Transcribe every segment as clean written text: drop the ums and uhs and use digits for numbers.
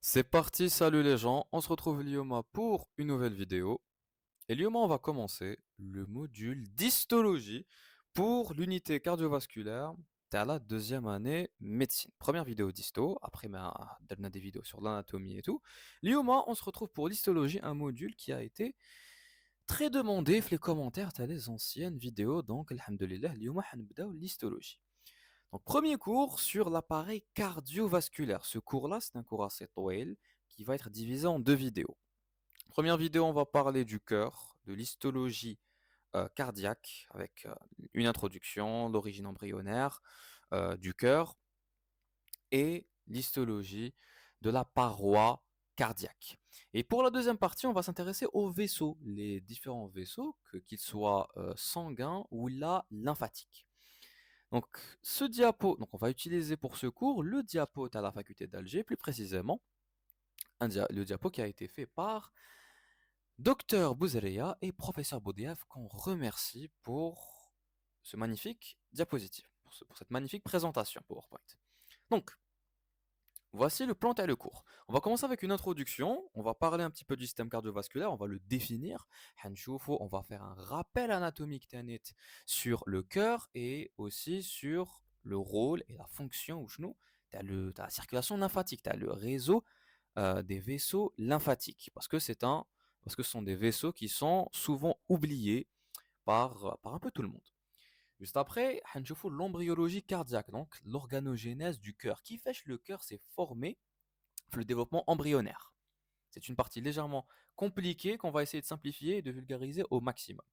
C'est parti, salut les gens, on se retrouve Lyoma pour une nouvelle vidéo. Et Lyoma, on va commencer le module d'histologie pour l'unité cardiovasculaire de la deuxième année médecine. Première vidéo d'histo, après on a des vidéos sur l'anatomie et tout. Lyoma, on se retrouve pour l'histologie, un module qui a été très demandé dans les commentaires de les anciennes vidéos. Donc, alhamdulillah, Lyoma, on l'histologie. Donc, premier cours sur l'appareil cardiovasculaire. Ce cours-là, c'est un cours assez toile qui va être divisé en deux vidéos. Première vidéo, on va parler du cœur, de l'histologie cardiaque, avec une introduction, l'origine embryonnaire du cœur et l'histologie de la paroi cardiaque. Et pour la deuxième partie, on va s'intéresser aux vaisseaux, les différents vaisseaux, qu'ils soient sanguins ou lymphatiques. Donc, donc on va utiliser pour ce cours le diapo à la faculté d'Alger, plus précisément le diapo qui a été fait par Docteur Bouzereya et Professeur Boudiaf, qu'on remercie pour ce magnifique diapositive, pour cette magnifique présentation PowerPoint. Donc, voici le plan et le cours. On va commencer avec une introduction, on va parler un petit peu du système cardiovasculaire, on va le définir. On va faire un rappel anatomique sur le cœur et aussi sur le rôle et la fonction ou chenou. Tu as la circulation lymphatique, tu as le réseau des vaisseaux lymphatiques parce que ce sont des vaisseaux qui sont souvent oubliés par un peu tout le monde. Juste après, on l'embryologie cardiaque, donc l'organogénèse du cœur. Qui fait que le cœur s'est formé le développement embryonnaire. C'est une partie légèrement compliquée qu'on va essayer de simplifier et de vulgariser au maximum.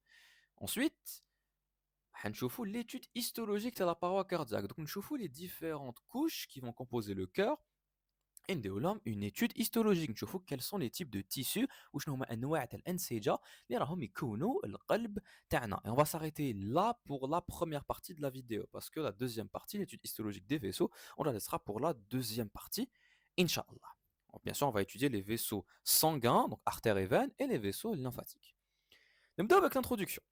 Ensuite, on l'étude histologique de la paroi cardiaque. Donc, on les différentes couches qui vont composer le cœur. Et une étude histologique. نشوفوا quels sont les types de tissus وشنو هما انواع تاع الانسجه اللي راهم يكونوا القلب تاعنا. Et on va s'arrêter là pour la première partie de la vidéo parce que la deuxième partie, l'étude histologique des vaisseaux, on la laissera pour la deuxième partie, Inch'Allah. Bien sûr, on va étudier les vaisseaux sanguins, donc artères et veines, et les vaisseaux lymphatiques. نبداو avec l'introduction.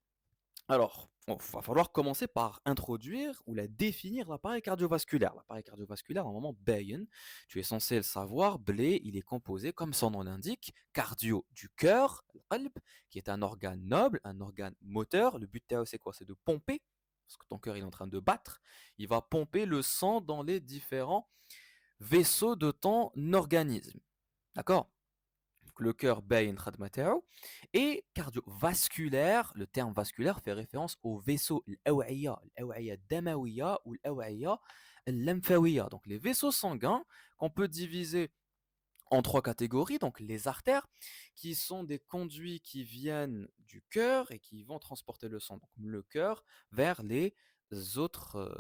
Alors, il va falloir commencer par introduire ou la définir l'appareil cardiovasculaire. L'appareil cardiovasculaire, normalement, Bayen, tu es censé le savoir, blé, il est composé, comme son nom l'indique, cardio du cœur, le qalb, qui est un organe noble, un organe moteur. Le but, c'est quoi? C'est de pomper, parce que ton cœur il est en train de battre. Il va pomper le sang dans les différents vaisseaux de ton organisme. D'accord? Le cœur bayn khadmatahu. Et cardiovasculaire, le terme vasculaire fait référence aux vaisseaux l'aw'iya damawiya ou l'aw'iya lymphawiya. Donc les vaisseaux sanguins qu'on peut diviser en trois catégories, donc les artères qui sont des conduits qui viennent du cœur et qui vont transporter le sang, donc le cœur vers les autres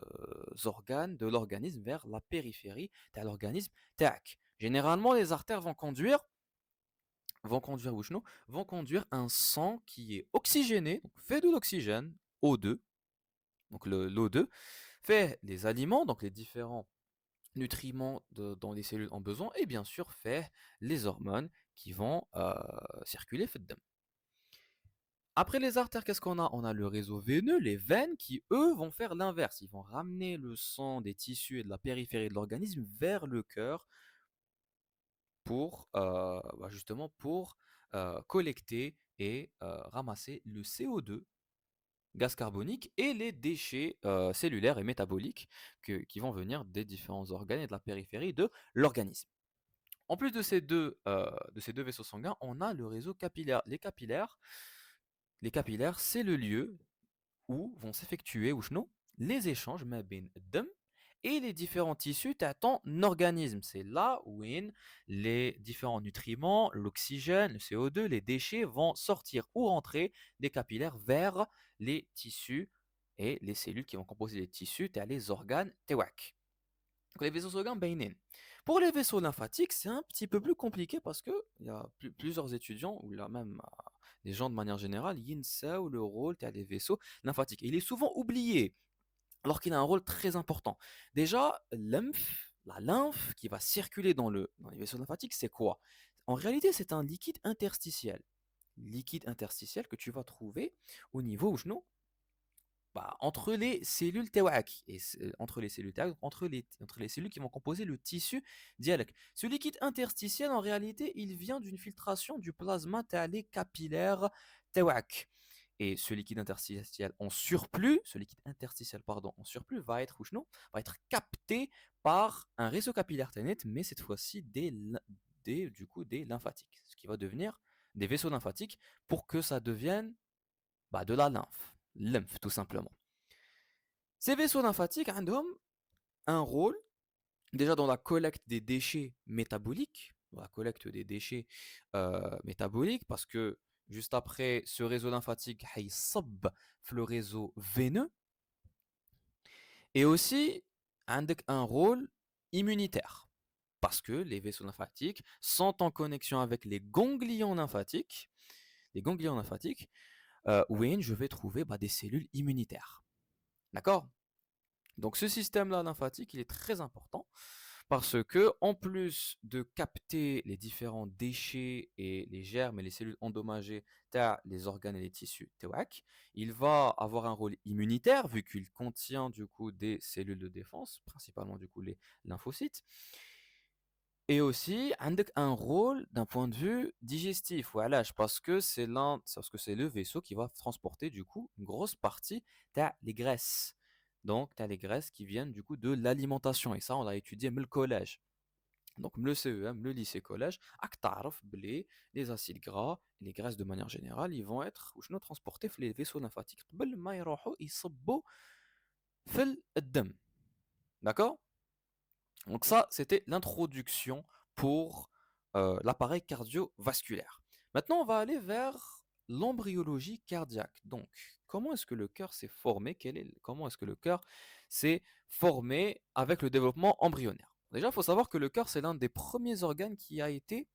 organes de l'organisme, vers la périphérie de l'organisme. Tac. Généralement, les artères vont conduire un sang qui est oxygéné, donc fait de l'oxygène, O2, donc l'O2, fait les aliments, donc les différents nutriments dont les cellules ont besoin, et bien sûr fait les hormones qui vont circuler. Après les artères, qu'est-ce qu'on a? On a le réseau veineux, les veines, qui eux vont faire l'inverse. Ils vont ramener le sang des tissus et de la périphérie de l'organisme vers le cœur pour justement pour collecter et ramasser le CO2, gaz carbonique, et les déchets cellulaires et métaboliques qui vont venir des différents organes et de la périphérie de l'organisme. En plus de ces deux vaisseaux sanguins, on a le réseau capillaire. Les capillaires, c'est le lieu où vont s'effectuer les échanges ma bin dam et les différents tissus de ton organisme. C'est là où les différents nutriments, l'oxygène, le CO2, les déchets vont sortir ou rentrer des capillaires vers les tissus et les cellules qui vont composer les tissus, les organes tewak. Donc les vaisseaux sanguins bainin. Pour les vaisseaux lymphatiques, c'est un petit peu plus compliqué parce que il y a plusieurs étudiants ou là même des gens de manière générale, ou le rôle des vaisseaux lymphatiques. Et il est souvent oublié alors qu'il a un rôle très important. Déjà, la lymphe qui va circuler dans les vaisseaux lymphatiques, c'est quoi? En réalité, c'est un liquide interstitiel. Liquide interstitiel que tu vas trouver au niveau bah, entre les cellules تاوعك et entre les cellules تاعك, entre les cellules qui vont composer le tissu ديالك. Ce liquide interstitiel, en réalité, il vient d'une filtration du plasma تاع les capillaires تاوعك. Et ce liquide interstitiel en surplus, ce liquide interstitiel, pardon, en surplus va être, va être capté par un réseau capillaire ténet, mais cette fois-ci du coup, des lymphatiques, ce qui va devenir des vaisseaux lymphatiques pour que ça devienne bah, de la lymphe tout simplement. Ces vaisseaux lymphatiques ont un rôle déjà dans la collecte des déchets métaboliques, métaboliques, parce que juste après ce réseau lymphatique, il صب le réseau veineux, et aussi عندك un rôle immunitaire, parce que les vaisseaux lymphatiques sont en connexion avec les ganglions lymphatiques, où je vais trouver bah, des cellules immunitaires. D'accord? Donc ce système-là lymphatique, il est très important parce que en plus de capter les différents déchets et les germes et les cellules endommagées, les organes et les tissus, il va avoir un rôle immunitaire vu qu'il contient du coup des cellules de défense, principalement du coup les lymphocytes. Et aussi, un rôle d'un point de vue digestif, voilà, parce que c'est le vaisseau qui va transporter du coup une grosse partie les graisses. Donc, tu as les graisses qui viennent du coup de l'alimentation. Et ça, on l'a étudié le collège. Donc, le CEM, le lycée-collège, les acides gras, les graisses de manière générale, ils vont être transportés dans les vaisseaux lymphatiques. قبل ما يروحوا يصبوا في الدم. D'accord? Donc ça, c'était l'introduction pour l'appareil cardiovasculaire. Maintenant, on va aller vers l'embryologie cardiaque. Donc, comment est-ce que le cœur s'est formé? Comment est-ce que le cœur s'est formé avec le développement embryonnaire? Déjà, il faut savoir que le cœur, c'est l'un des premiers organes qui a été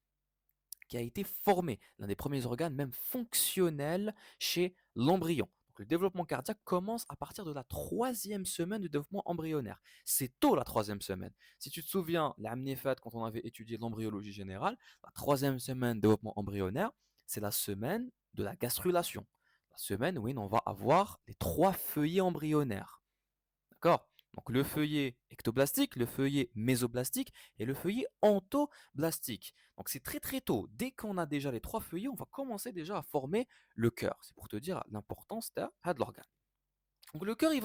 formé, l'un des premiers organes même fonctionnels chez l'embryon. Donc, le développement cardiaque commence à partir de la troisième semaine de développement embryonnaire. C'est tôt la troisième semaine. Si tu te souviens, quand on avait étudié l'embryologie générale, la troisième semaine de développement embryonnaire, c'est la semaine de la gastrulation. La semaine où on va avoir les trois feuillets embryonnaires. D'accord? Donc le feuillet ectoblastique, le feuillet mésoblastique et le feuillet entoblastique. Donc c'est très très tôt. Dès qu'on a déjà les trois feuillets, on va commencer déjà à former le cœur. C'est pour te dire l'importance de l'organe. Donc le cœur, il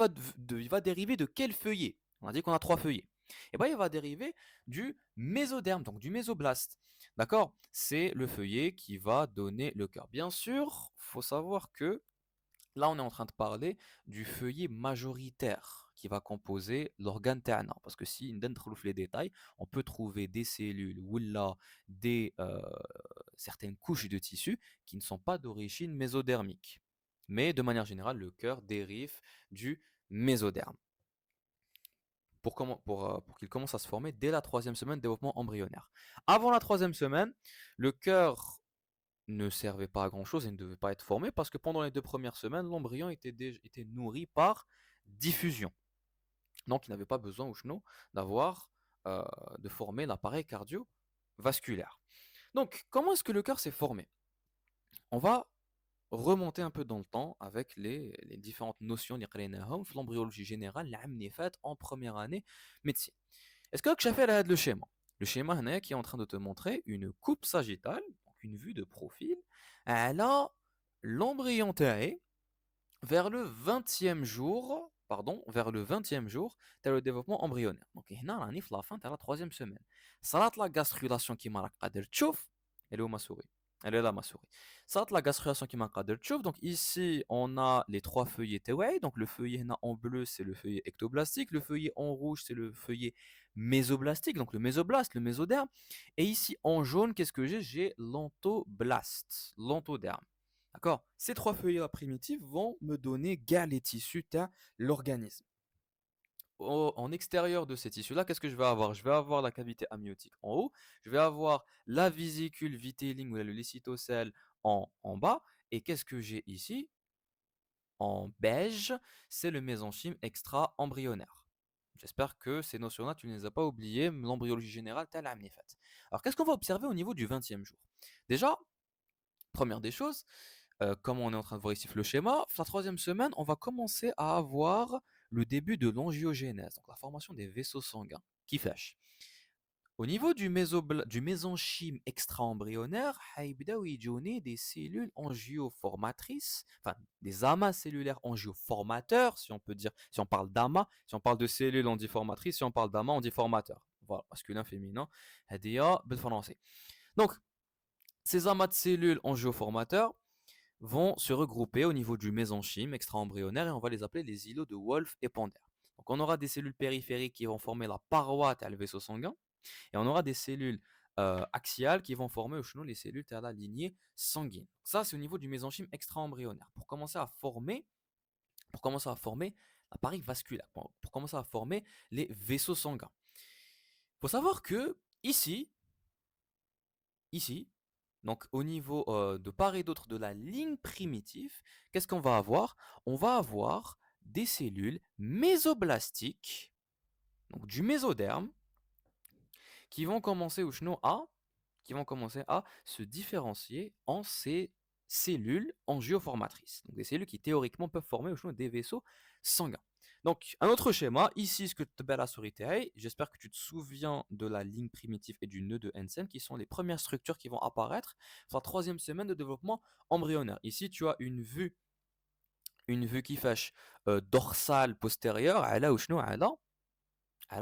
va dériver de quel feuillet? On a dit qu'on a trois feuillets. Et bien il va dériver du mésoderme, donc du mésoblaste. D'accord? C'est le feuillet qui va donner le cœur. Bien sûr, il faut savoir que là, on est en train de parler du feuillet majoritaire qui va composer l'organe terne. Parce que si on entre les détails, on peut trouver des cellules ou là certaines couches de tissu qui ne sont pas d'origine mésodermique. Mais de manière générale, le cœur dérive du mésoderme. Pour qu'il commence à se former dès la troisième semaine de développement embryonnaire. Avant la troisième semaine, le cœur ne servait pas à grand-chose et ne devait pas être formé parce que pendant les 2 premières semaines, l'embryon était nourri par diffusion. Donc il n'avait pas besoin d'avoir de former l'appareil cardiovasculaire. Donc comment est-ce que le cœur s'est formé? On va remonter un peu dans le temps avec les différentes notions اللي قريناهم في l'embryologie générale العام اللي فات en première année médecine. Est-ce que tu as fait le schéma? Le schéma هنايا qui est en train de te montrer une coupe sagittale, donc une vue de profil, elle a l'embryon تاعي vers le 20e jour, pardon, vers le 20e jour, tu as le développement embryonnaire. Donc, هنا راني في la fin de la troisième semaine. صارت la gastrulation qui m'a قادر تشوف, elle est où ma souris? Elle est là ma souris. صارت la gastrulation qui m'a قادر تشوف. Donc ici, on a les trois feuillets تاوعي. Donc le feuillet هنا en bleu, c'est le feuillet ectoblastique. Le feuillet en rouge, c'est le feuillet mésoblastique, donc le mésoblaste, le mésoderme. Et ici en jaune, qu'est-ce que j'ai? J'ai l'entoblaste, l'entoderme. D'accord? Ces trois feuillets primitifs vont me donner les tissus de l'organisme. En extérieur de ces tissus-là, qu'est-ce que je vais avoir? Je vais avoir la cavité amniotique en haut, je vais avoir la vésicule vitelline ou le lécytocèle en bas, et qu'est-ce que j'ai ici? En beige, c'est le mésenchyme extra-embryonnaire. J'espère que ces notions-là, tu ne les as pas oubliées, l'embryologie générale, telle à fait. Alors, qu'est-ce qu'on va observer au niveau du 20e jour? Déjà, première des choses, comme on est en train de voir ici le schéma, la troisième semaine, on va commencer à avoir le début de l'angiogénèse, donc la formation des vaisseaux sanguins. Qui fâche. Au niveau du mésenchyme extra-embryonnaire, هيبداو يجوني des cellules angioformatrices, enfin des amas cellulaires angioformateurs, si on peut dire, si on parle d'amas, si on parle de cellules on dit formatrices, si on parle d'amas on dit formateur. Voilà, masculin, féminin, هذه بالفرنسي. Donc, ces amas de cellules angioformateurs vont se regrouper au niveau du mésenchyme extra-embryonnaire et on va les appeler les îlots de Wolff et Ponder. Donc, on aura des cellules périphériques qui vont former la paroi le vaisseau sanguin. Et on aura des cellules axiales qui vont former au chenou les cellules de la lignée sanguine. Ça, c'est au niveau du mésenchyme extra-embryonnaire. Pour commencer à former l'appareil vasculaire, pour commencer à former les vaisseaux sanguins. Il faut savoir que ici, donc au niveau de part et d'autre de la ligne primitive, qu'est-ce qu'on va avoir? On va avoir des cellules mésoblastiques, donc du mésoderme, qui vont commencer au chenou qui vont commencer à se différencier en ces cellules angioformatrices. Donc des cellules qui théoriquement peuvent former au chenou des vaisseaux sanguins. Donc un autre schéma, ici ce que tu as la souris, j'espère que tu te souviens de la ligne primitive et du nœud de Hansen qui sont les premières structures qui vont apparaître sur la troisième semaine de développement embryonnaire. Ici tu as une vue qui fâche dorsale postérieure, elle a au chenou, elle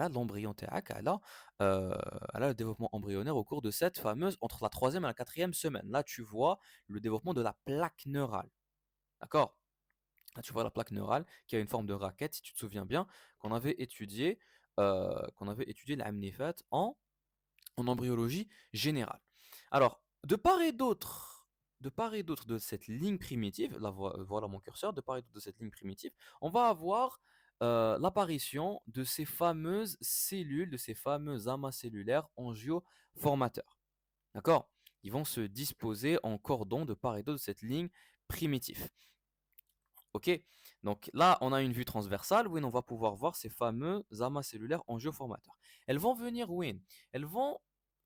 a l'embryon تاعك, elle a le développement embryonnaire au cours de cette fameuse, entre la troisième et la quatrième semaine. Là, tu vois le développement de la plaque neurale. D'accord? Là, tu vois la plaque neurale qui a une forme de raquette, si tu te souviens bien, qu'on avait étudié l'amnifat en embryologie générale. Alors, de part et d'autre de cette ligne primitive, là, voilà mon curseur, de part et d'autre de cette ligne primitive, on va avoir l'apparition de ces fameuses cellules, de ces fameux amas cellulaires angioformateurs. D'accord? Ils vont se disposer en cordon de part et d'autre de cette ligne primitive. Ok? Donc là, on a une vue transversale où on va pouvoir voir ces fameux amas cellulaires angioformateurs. Elles vont venir où? Elles vont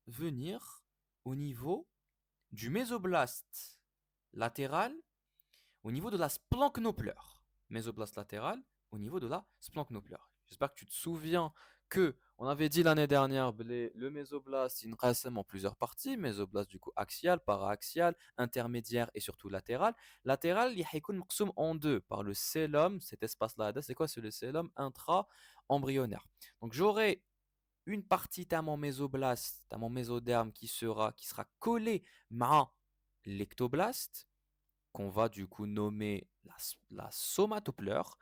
venir au niveau du mésoblaste latéral, au niveau de la splanchnopleure. Mésoblaste latéral, au niveau de la splanchnopleure. J'espère que tu te souviens que on avait dit l'année dernière le mésoblaste il rassemble en plusieurs parties, mésoblaste du coup axial, paraaxial, intermédiaire et surtout latéral. Latéral, il est مقسوم en deux par le cellum, cet espace-là, c'est quoi? C'est le cellum intra-embryonnaire. Donc j'aurai une partie de mon mésoblaste, de mon mésoderme qui sera collée à l'ectoblaste, qu'on va du coup nommer la somatopleure.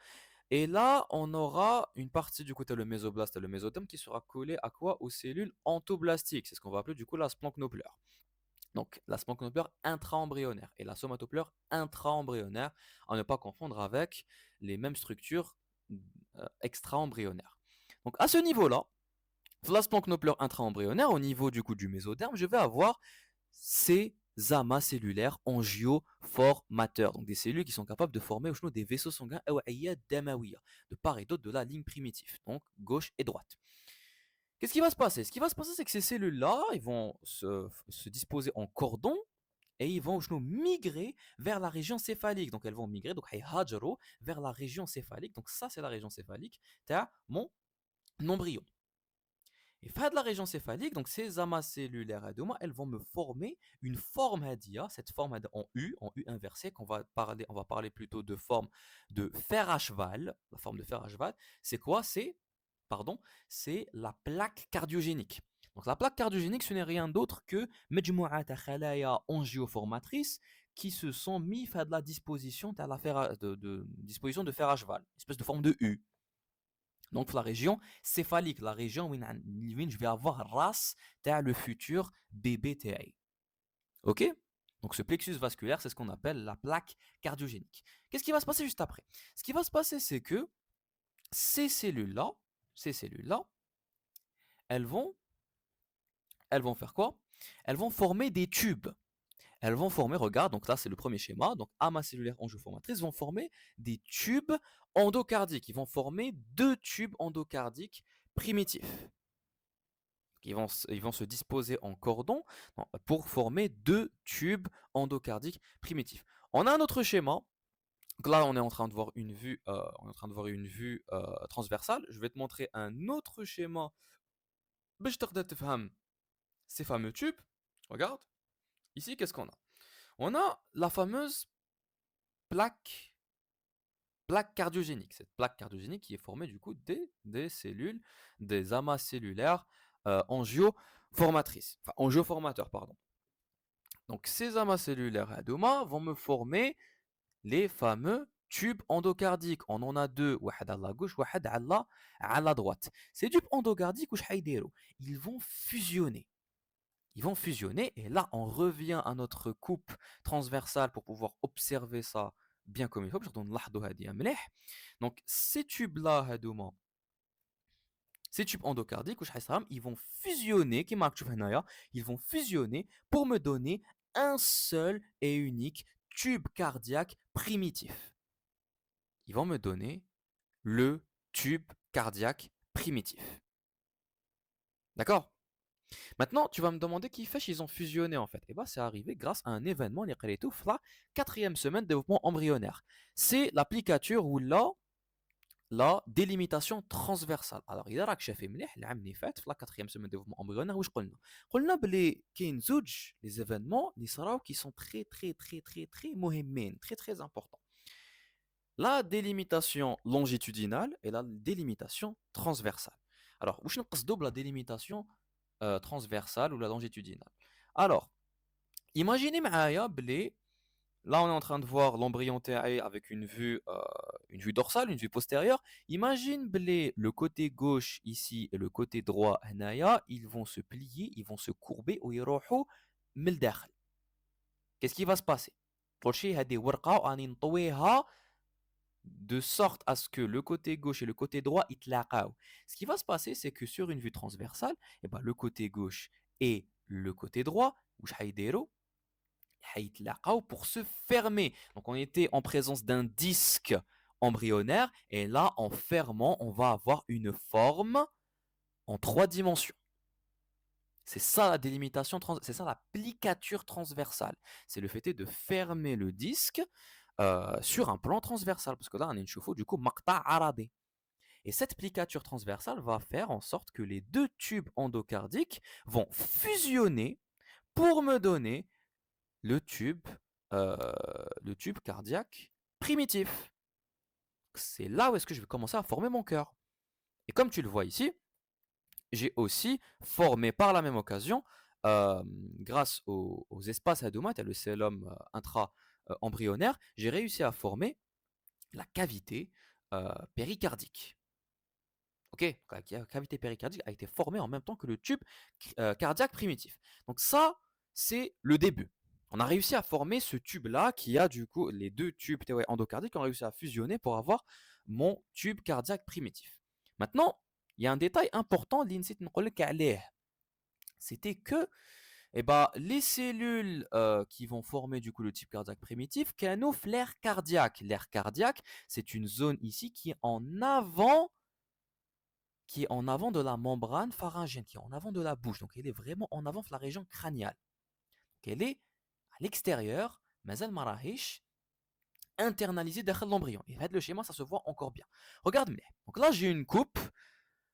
Et là, on aura une partie du côté le mésoblaste et le mésoderme qui sera collée à quoi? Aux cellules entoblastiques. C'est ce qu'on va appeler du coup la splanchnopleure. Donc la splanchnopleure intra-embryonnaire et la somatopleure intra-embryonnaire, à ne pas confondre avec les mêmes structures extra-embryonnaires. Donc à ce niveau-là, la splanchnopleure intra-embryonnaire, au niveau du coup du mésoderme, je vais avoir ces amas cellulaires angioformateurs, donc des cellules qui sont capables de former au chenou des vaisseaux sanguins de part et d'autre de la ligne primitive, donc gauche et droite. Qu'est-ce qui va se passer? Ce qui va se passer, c'est que ces cellules-là, ils vont se disposer en cordon et ils vont au chenou migrer vers la région céphalique. Donc elles vont migrer, donc vers la région céphalique. Donc ça, c'est la région céphalique. Tu as mon embryon. Et fin de la région céphalique, donc ces amas cellulaires elles vont me former une forme hadia, cette forme en U inversé, on va parler plutôt de forme de fer à cheval. La forme de fer à cheval, c'est quoi? C'est la plaque cardiogénique. Donc la plaque cardiogénique, ce n'est rien d'autre que مجموعة خلايا angioformatrices qui se sont mis à de la disposition disposition de fer à cheval, une espèce de forme de U. Donc la région céphalique, la région où je vais avoir race le futur bébé TI. Ok? Donc ce plexus vasculaire, c'est ce qu'on appelle la plaque cardiogénique. Qu'est-ce qui va se passer juste après? Ce qui va se passer, c'est que ces cellules-là, elles vont, elles vont faire quoi? Elles vont former des tubes. Elles vont former, regarde, donc là c'est le premier schéma, donc amas cellulaires angioformatrices vont former des tubes endocardiques. Ils vont former deux tubes endocardiques primitifs. Ils vont se disposer en cordon pour former deux tubes endocardiques primitifs. On a un autre schéma. Donc là, on est en train de voir une vue, on est en train de voir une vue transversale. Je vais te montrer un autre schéma. باش تقدر تفهم ces fameux tubes. Regarde, ici, qu'est-ce qu'on a? On a la fameuse plaque, plaque cardiogénique. Cette plaque cardiogénique qui est formée du coup des cellules, des amas cellulaires angioformatrices. Enfin, angioformateurs, pardon. Donc ces amas cellulaires adouma vont me former les fameux tubes endocardiques. On en a deux, واحد à la gauche, واحد à la droite. Ces tubes endocardiques, ils vont fusionner. Ils vont fusionner et là on revient à notre coupe transversale pour pouvoir observer ça bien comme il faut. Donc ces tubes là ces tubes endocardiques ils vont fusionner ils vont fusionner pour me donner un seul et unique tube cardiaque primitif. Ils vont me donner le tube cardiaque primitif. D'accord? Maintenant, tu vas me demander qui fait ils ont fusionné en fait. Et bien, c'est arrivé grâce à un événement, la quatrième semaine de développement embryonnaire. C'est l'applicature ou la délimitation transversale. Alors, il y a un chef la quatrième semaine de développement embryonnaire, où je قلنا بلي كاين زوج les événements qui sont très très très très très مهمين, très très importants. La délimitation longitudinale et la délimitation transversale. Alors, où je double la délimitation transversale ou la longitudinale. Alors, imaginez معايا بلي là on est en train de voir l'embryon TAE avec une vue dorsale, une vue postérieure. Imagine بلي le côté gauche ici et le côté droit هنايا, ils vont se plier, ils vont se courber ويروحوا من الداخل. Qu'est-ce qui va se passer? كل شيء هذه ورقة واني نطويها de sorte à ce que le côté gauche et le côté droit يتلاقاو. Ce qui va se passer, c'est que sur une vue transversale, eh ben, le côté gauche et le côté droit, واش حيديروا حيتلاقاو pour se fermer. Donc on était en présence d'un disque embryonnaire et là en fermant, on va avoir une forme en 3 dimensions. C'est ça la délimitation, c'est ça la plicature transversale. C'est le fait de fermer le disque sur un plan transversal, parce que là on a une chauffe du coup maqta aradé. Et cette plicature transversale va faire en sorte que les deux tubes endocardiques vont fusionner pour me donner le tube, euh, le tube cardiaque primitif. C'est là où est-ce que je vais commencer à former mon cœur. Et comme tu le vois ici, j'ai aussi formé par la même occasion, grâce aux espaces adomates et le cellum intra-embryonnaire, j'ai réussi à former la cavité péricardique. Ok, la cavité péricardique a été formée en même temps que le tube cardiaque primitif. Donc ça, c'est le début. On a réussi à former ce tube-là qui a du coup les deux tubes endocardiques ont réussi à fusionner pour avoir mon tube cardiaque primitif. Maintenant, il y a un détail important, c'était que eh ben, les cellules qui vont former du coup le type cardiaque primitif, canouflent l'air cardiaque. L'air cardiaque, c'est une zone ici qui est en avant de la membrane pharyngienne, qui est en avant de la bouche. Donc elle est vraiment en avant de la région crâniale. Donc elle est à l'extérieur, mais elle marahish internalisée derrière l'embryon. Et le schéma, ça se voit encore bien. Regarde-moi. Donc là, j'ai une coupe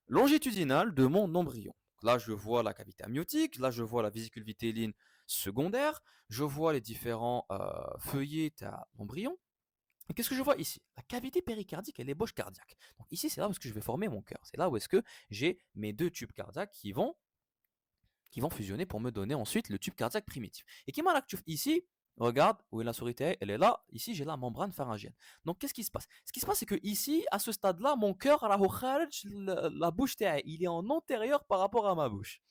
longitudinale de mon embryon. Là, je vois la cavité amniotique, là, je vois la vésicule vitéline secondaire, je vois les différents feuillets de l'embryon. Et qu'est-ce que je vois ici? La cavité péricardique et l'ébauche cardiaque. Donc ici, c'est là où est-ce que je vais former mon cœur. C'est là où est-ce que j'ai mes deux tubes cardiaques qui vont fusionner pour me donner ensuite le tube cardiaque primitif. Et qui m'a ici, regarde, où est la souris, elle est là, ici j'ai la membrane pharyngienne. Donc qu'est-ce qui se passe? Ce qui se passe, c'est que ici, à ce stade-là, mon cœur, la bouche, il est en antérieur par rapport à ma bouche.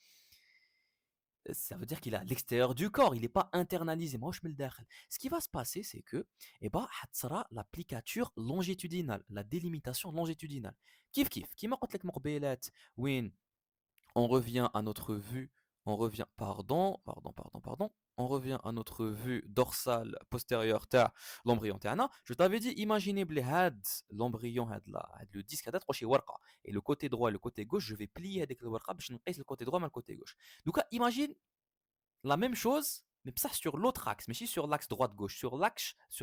Ça veut dire qu'il est à l'extérieur du corps, il n'est pas internalisé. Ce qui va se passer, c'est que sera l'applicature longitudinale, la délimitation longitudinale. Kif kif, qui m'a win, on revient à notre vue, on revient à notre vue dorsale postérieure ta l'embryon tana. Je t'avais dit, imaginez l'embryon le disque et le côté droit et le côté gauche, je vais plier avec le warqa le côté droit mais le côté gauche. Donc imagine la même chose mais ça sur l'autre axe, ماشي sur l'axe droite gauche, sur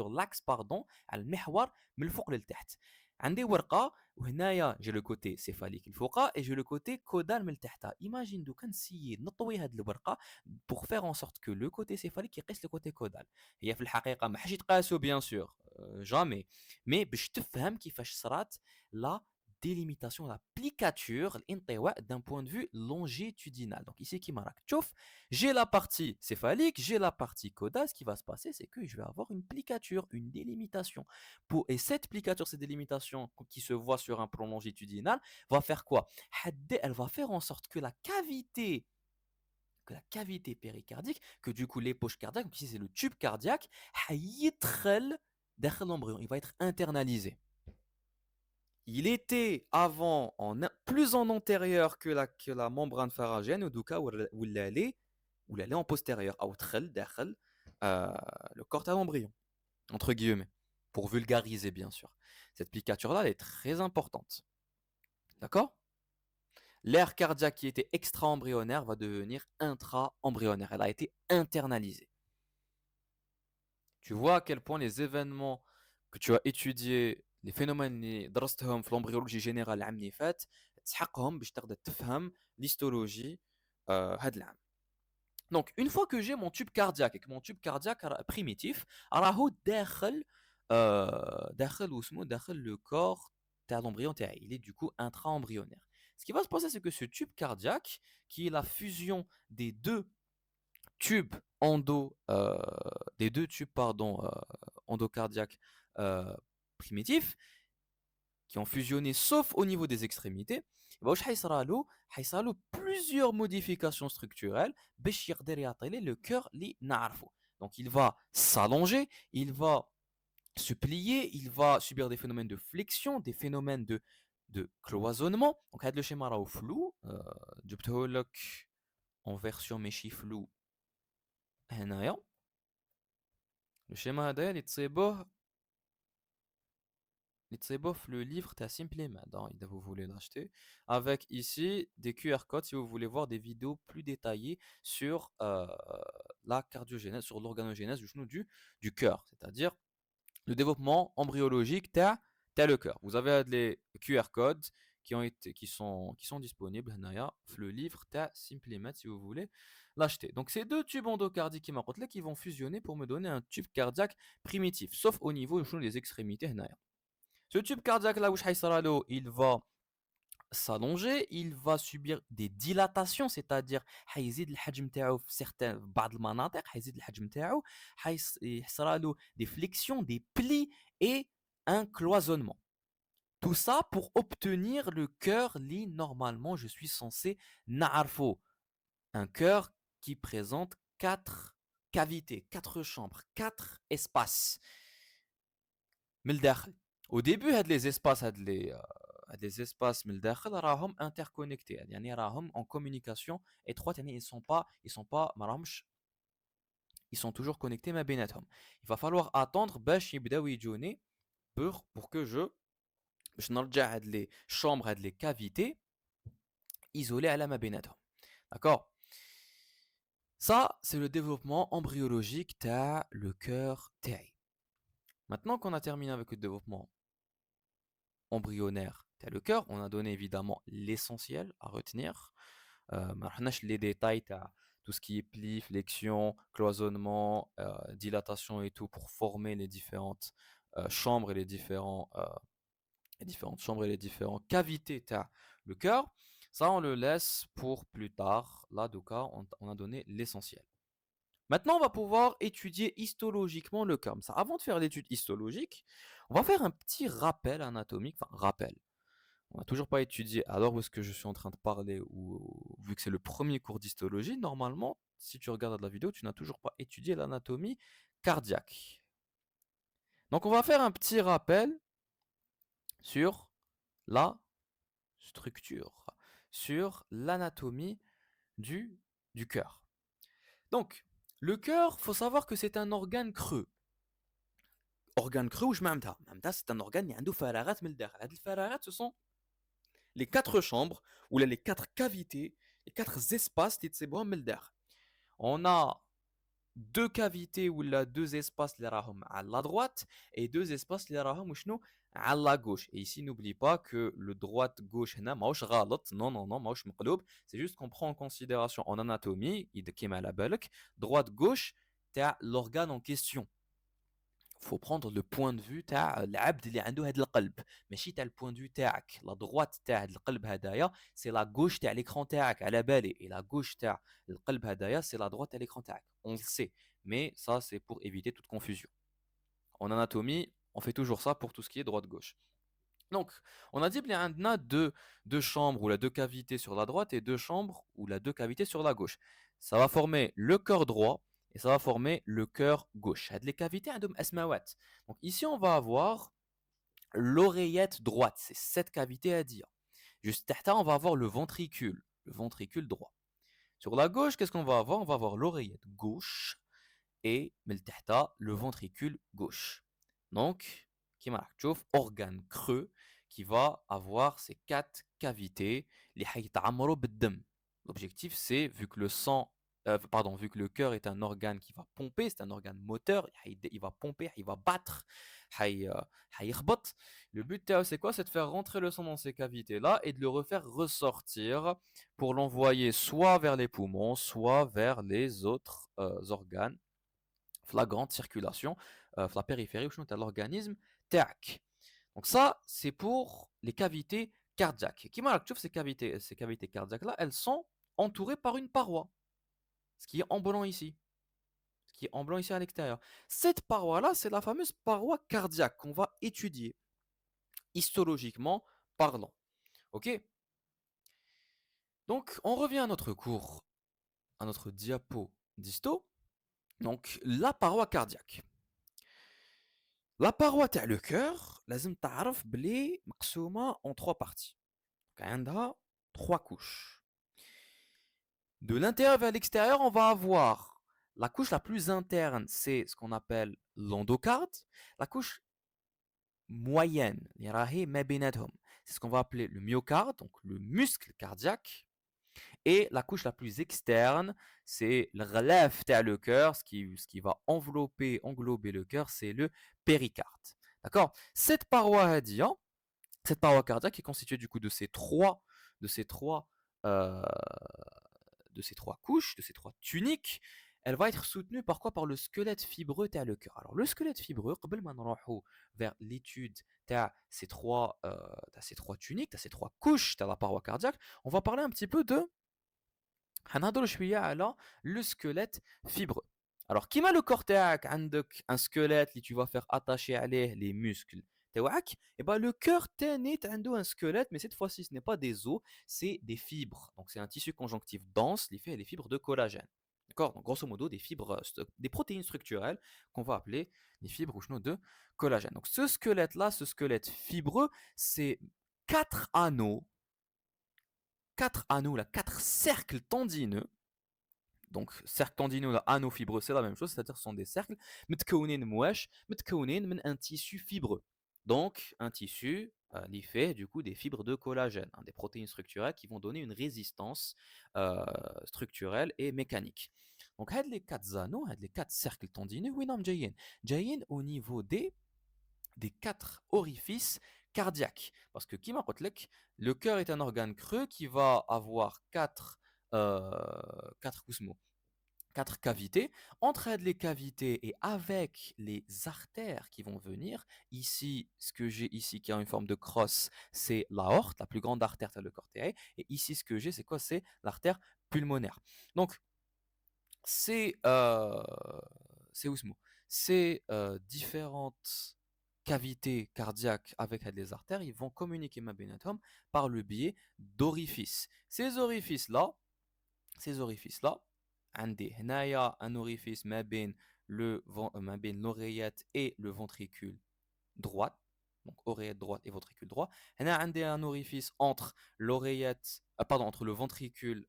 l'axe pardon, على المحور من الفوق للتحت. عندي ورقه وهنايا جي لو كوتي سيفاليك الفوقا et j'ai le côté caudal من التحت. Imagine دوكا نسيي نطوي هاد الورقه pour faire en sorte que le côté céphalique يقيس le côté caudal. هي في الحقيقه ما حش يتقاسوا bien sûr, jamais, mais باش تفهم كيفاش صرات la délimitation, l'applicature, l'intérêt d'un point de vue longitudinal. Donc ici, qui marque tchouf, j'ai la partie céphalique, j'ai la partie caudale. Ce qui va se passer, c'est que je vais avoir une plicature, une délimitation. Et cette plicature, cette délimitation qui se voit sur un plan longitudinal, va faire quoi? Elle va faire en sorte que la cavité péricardique, que du coup les poches cardiaques, donc ici c'est le tube cardiaque, il va être internalisé. Il était avant plus en antérieur que la membrane pharyngienne, ou du cas où il allait en postérieur, le corps à l'embryon, entre guillemets, pour vulgariser bien sûr. Cette plicature-là, elle est très importante. D'accord? L'air cardiaque qui était extra-embryonnaire va devenir intra-embryonnaire. Elle a été internalisée. Tu vois à quel point les événements que tu as étudiés, les phénomènes اللي درستهم في l'embryologie générale العام اللي فات تسحقهم باش تقدر تفهم l'histologie هاد العام. Donc une fois que j'ai mon tube cardiaque et que mon tube cardiaque primitif راهو داخل le corps تاع l'embryon تاعي, il est du coup intra-embryonnaire. Ce qui va se passer, c'est que ce tube cardiaque, qui est la fusion des deux tubes endocardiaques primitifs, qui ont fusionné sauf au niveau des extrémités, واش حيصرى له plusieurs modifications structurelles باش يقدر يعطي لي le cœur اللي نعرفه. Donc il va s'allonger, il va se plier, il va subir des phénomènes de flexion, des phénomènes de cloisonnement. Donc هذا le schéma راهو flou, جبته لك en version ماشي flou هنايا. Le schéma هذايا اللي تصيبوه le livre t'as Simplement, si vous voulez l'acheter, avec ici des QR codes si vous voulez voir des vidéos plus détaillées sur la cardiogénèse, sur l'organogénèse du cœur, c'est-à-dire le développement embryologique t'as le cœur. Vous avez les QR codes qui sont disponibles le livre t'as Simplement si vous voulez l'acheter. Donc ces deux tubes endocardiques qui vont fusionner pour me donner un tube cardiaque primitif, sauf au niveau des extrémités. Ce tube cardiaque là où il va s'allonger, il va subir des dilatations, c'est-à-dire حيزيد الحجم تاعو في certains بعض المناطق, حيزيد الحجم تاعو, يحصل له des flexions, des plis et un cloisonnement. Tout ça pour obtenir le cœur li normalement je suis censé نعرفه. Un cœur qui présente 4 cavités, 4 chambres, 4 espaces. من الداخل. Au début, les espaces من الداخل راهم interconnectés, يعني راهم en communication étroite, يعني ils sont toujours connectés ما بيناتهم. Il va falloir attendre باش يبداو يجوني pour que باش نرجع هاد les chambres, هاد les cavités isolées على ما بيناتهم. D'accord? Ça, c'est le développement embryologique تاع le cœur تاعي. Maintenant qu'on a terminé avec le développement embryonnaire tel le cœur, on a donné évidemment l'essentiel à retenir. Les détails, tout ce qui est pli, flexion, cloisonnement, dilatation et tout pour former les différentes chambres et les différentes chambres et les différentes cavités t'as le cœur. Ça, on le laisse pour plus tard. Là, du cas, on a donné l'essentiel. Maintenant, on va pouvoir étudier histologiquement le cœur. Ça, avant de faire l'étude histologique, on va faire un petit rappel anatomique. Enfin, rappel. On n'a toujours pas étudié à l'heure où est-ce que je suis en train de parler, ou vu que c'est le premier cours d'histologie, normalement, si tu regardes la vidéo, tu n'as toujours pas étudié l'anatomie cardiaque. Donc, on va faire un petit rappel sur la structure, sur l'anatomie du cœur. Donc, le cœur, faut savoir que c'est un organe creux. Organe creux, je m'amta. C'est un organe qui a faragat من الداخل. Les faragat, ce sont les 4 chambres ou les 4 cavités, les 4 espaces qui sont من الداخل. On a deux cavités ou là deux espaces اللي راهم à la droite et deux espaces اللي راهم وشنو à la gauche. Et ici, n'oublie pas que le droite-gauche هنا ماهوش غلط. Non, non, non, ماهوش مقلوب. C'est juste qu'on prend en considération en anatomie, كيما على بالك, droite-gauche, تاع l'organe en question. Faut prendre le point de vue تاع العبد اللي عنده هذا القلب ماشي تاع البوان دو تاعك لا droite تاع هذا القلب هدايا سي لا gauche تاع l'écran تاعك على بالي et la gauche تاع القلب هدايا c'est la droite تاع l'écran تاعك on le sait mais ça c'est pour éviter toute confusion en anatomie on fait toujours ça pour tout ce qui est droite gauche donc on a dit qu'il y a deux chambres ou la deux cavités sur la droite et deux chambres ou la deux cavités sur la gauche ça va former le cœur droit et ça va former le cœur gauche. Les cavités عندهم اسماوات. Donc ici on va avoir l'oreillette droite, c'est cette cavité à dire. Juste derrière on va avoir le ventricule droit. Sur la gauche, qu'est-ce qu'on va avoir? On va avoir l'oreillette gauche et le ventricule gauche. Donc, qui m'a organe creux qui va avoir ces quatre cavités. L'objectif, c'est vu que le sang, pardon, vu que le cœur est un organe qui va pomper, c'est un organe moteur, il va pomper, il va battre, le but, c'est quoi? C'est de faire rentrer le sang dans ces cavités-là et de le refaire ressortir pour l'envoyer soit vers les poumons, soit vers les autres organes la grande circulation, la périphérie où tu l'organisme TAC. Donc ça, c'est pour les cavités cardiaques. Qui m'a ces cavités cardiaques-là, elles sont entourées par une paroi, ce qui est en blanc ici, ce qui est en blanc ici à l'extérieur. Cette paroi-là, c'est la fameuse paroi cardiaque qu'on va étudier, histologiquement parlant. Ok? Donc, on revient à notre cours, à notre diapo d'histo. Donc, la paroi cardiaque. La paroi تاع le cœur لازم تعرف بلي مقسومة en trois parties. عندها trois couches. De l'intérieur vers l'extérieur, on va avoir la couche la plus interne, c'est ce qu'on appelle l'endocarde. La couche moyenne, c'est ce qu'on va appeler le myocarde, donc le muscle cardiaque. Et la couche la plus externe, c'est le relève vers le cœur, ce qui va englober le cœur, c'est le péricarde. D'accord? Cette paroi cardiaque est constituée du coup de ces trois, euh, de ces trois couches, de ces trois tuniques. Elle va être soutenue par quoi? Par le squelette fibreux vers le cœur. Alors le squelette fibreux, vers l'étude ces trois tuniques, ces trois couches de la paroi cardiaque, on va parler un petit peu de le squelette fibreux. Alors, qui m'a le corps تاعك عندك un squelette اللي tu vas faire attacher عليه les muscles تاعك et ben le cœur تاني عنده un squelette mais cette fois-ci ce n'est pas des os, c'est des fibres. Donc c'est un tissu conjonctif dense qui fait les fibres de collagène. D'accord? Donc grosso modo des fibres des protéines structurelles qu'on va appeler les fibres de collagène. Donc ce squelette là, ce squelette fibreux, c'est quatre anneaux, là, quatre cercles tendineux. Donc, cercle tendineux, là, anneaux fibreux, c'est la même chose, c'est-à-dire ce sont des cercles, un tissu fibreux. Donc, un tissu, fait du coup des fibres de collagène, hein, des protéines structurelles qui vont donner une résistance structurelle et mécanique. Donc, les quatre anneaux, les quatre cercles tendineux, oui, non, Jayin au niveau des quatre orifices cardiaques. Parce que le cœur est un organe creux qui va avoir euh, quatre cavités. Entre les cavités et avec les artères qui vont venir, ici, ce que j'ai ici qui a une forme de crosse, c'est l'aorte, la plus grande artère c'est le cortéa. Et ici, ce que j'ai, c'est quoi? C'est l'artère pulmonaire. Donc, c'est ces différentes cavités cardiaques avec les artères, ils vont communiquer par le biais d'orifices. Ces orifices-là, un orifice l'oreillette et le ventricule droit, donc oreillette droite et ventricule droit. Un orifice entre l'oreillette, entre le ventricule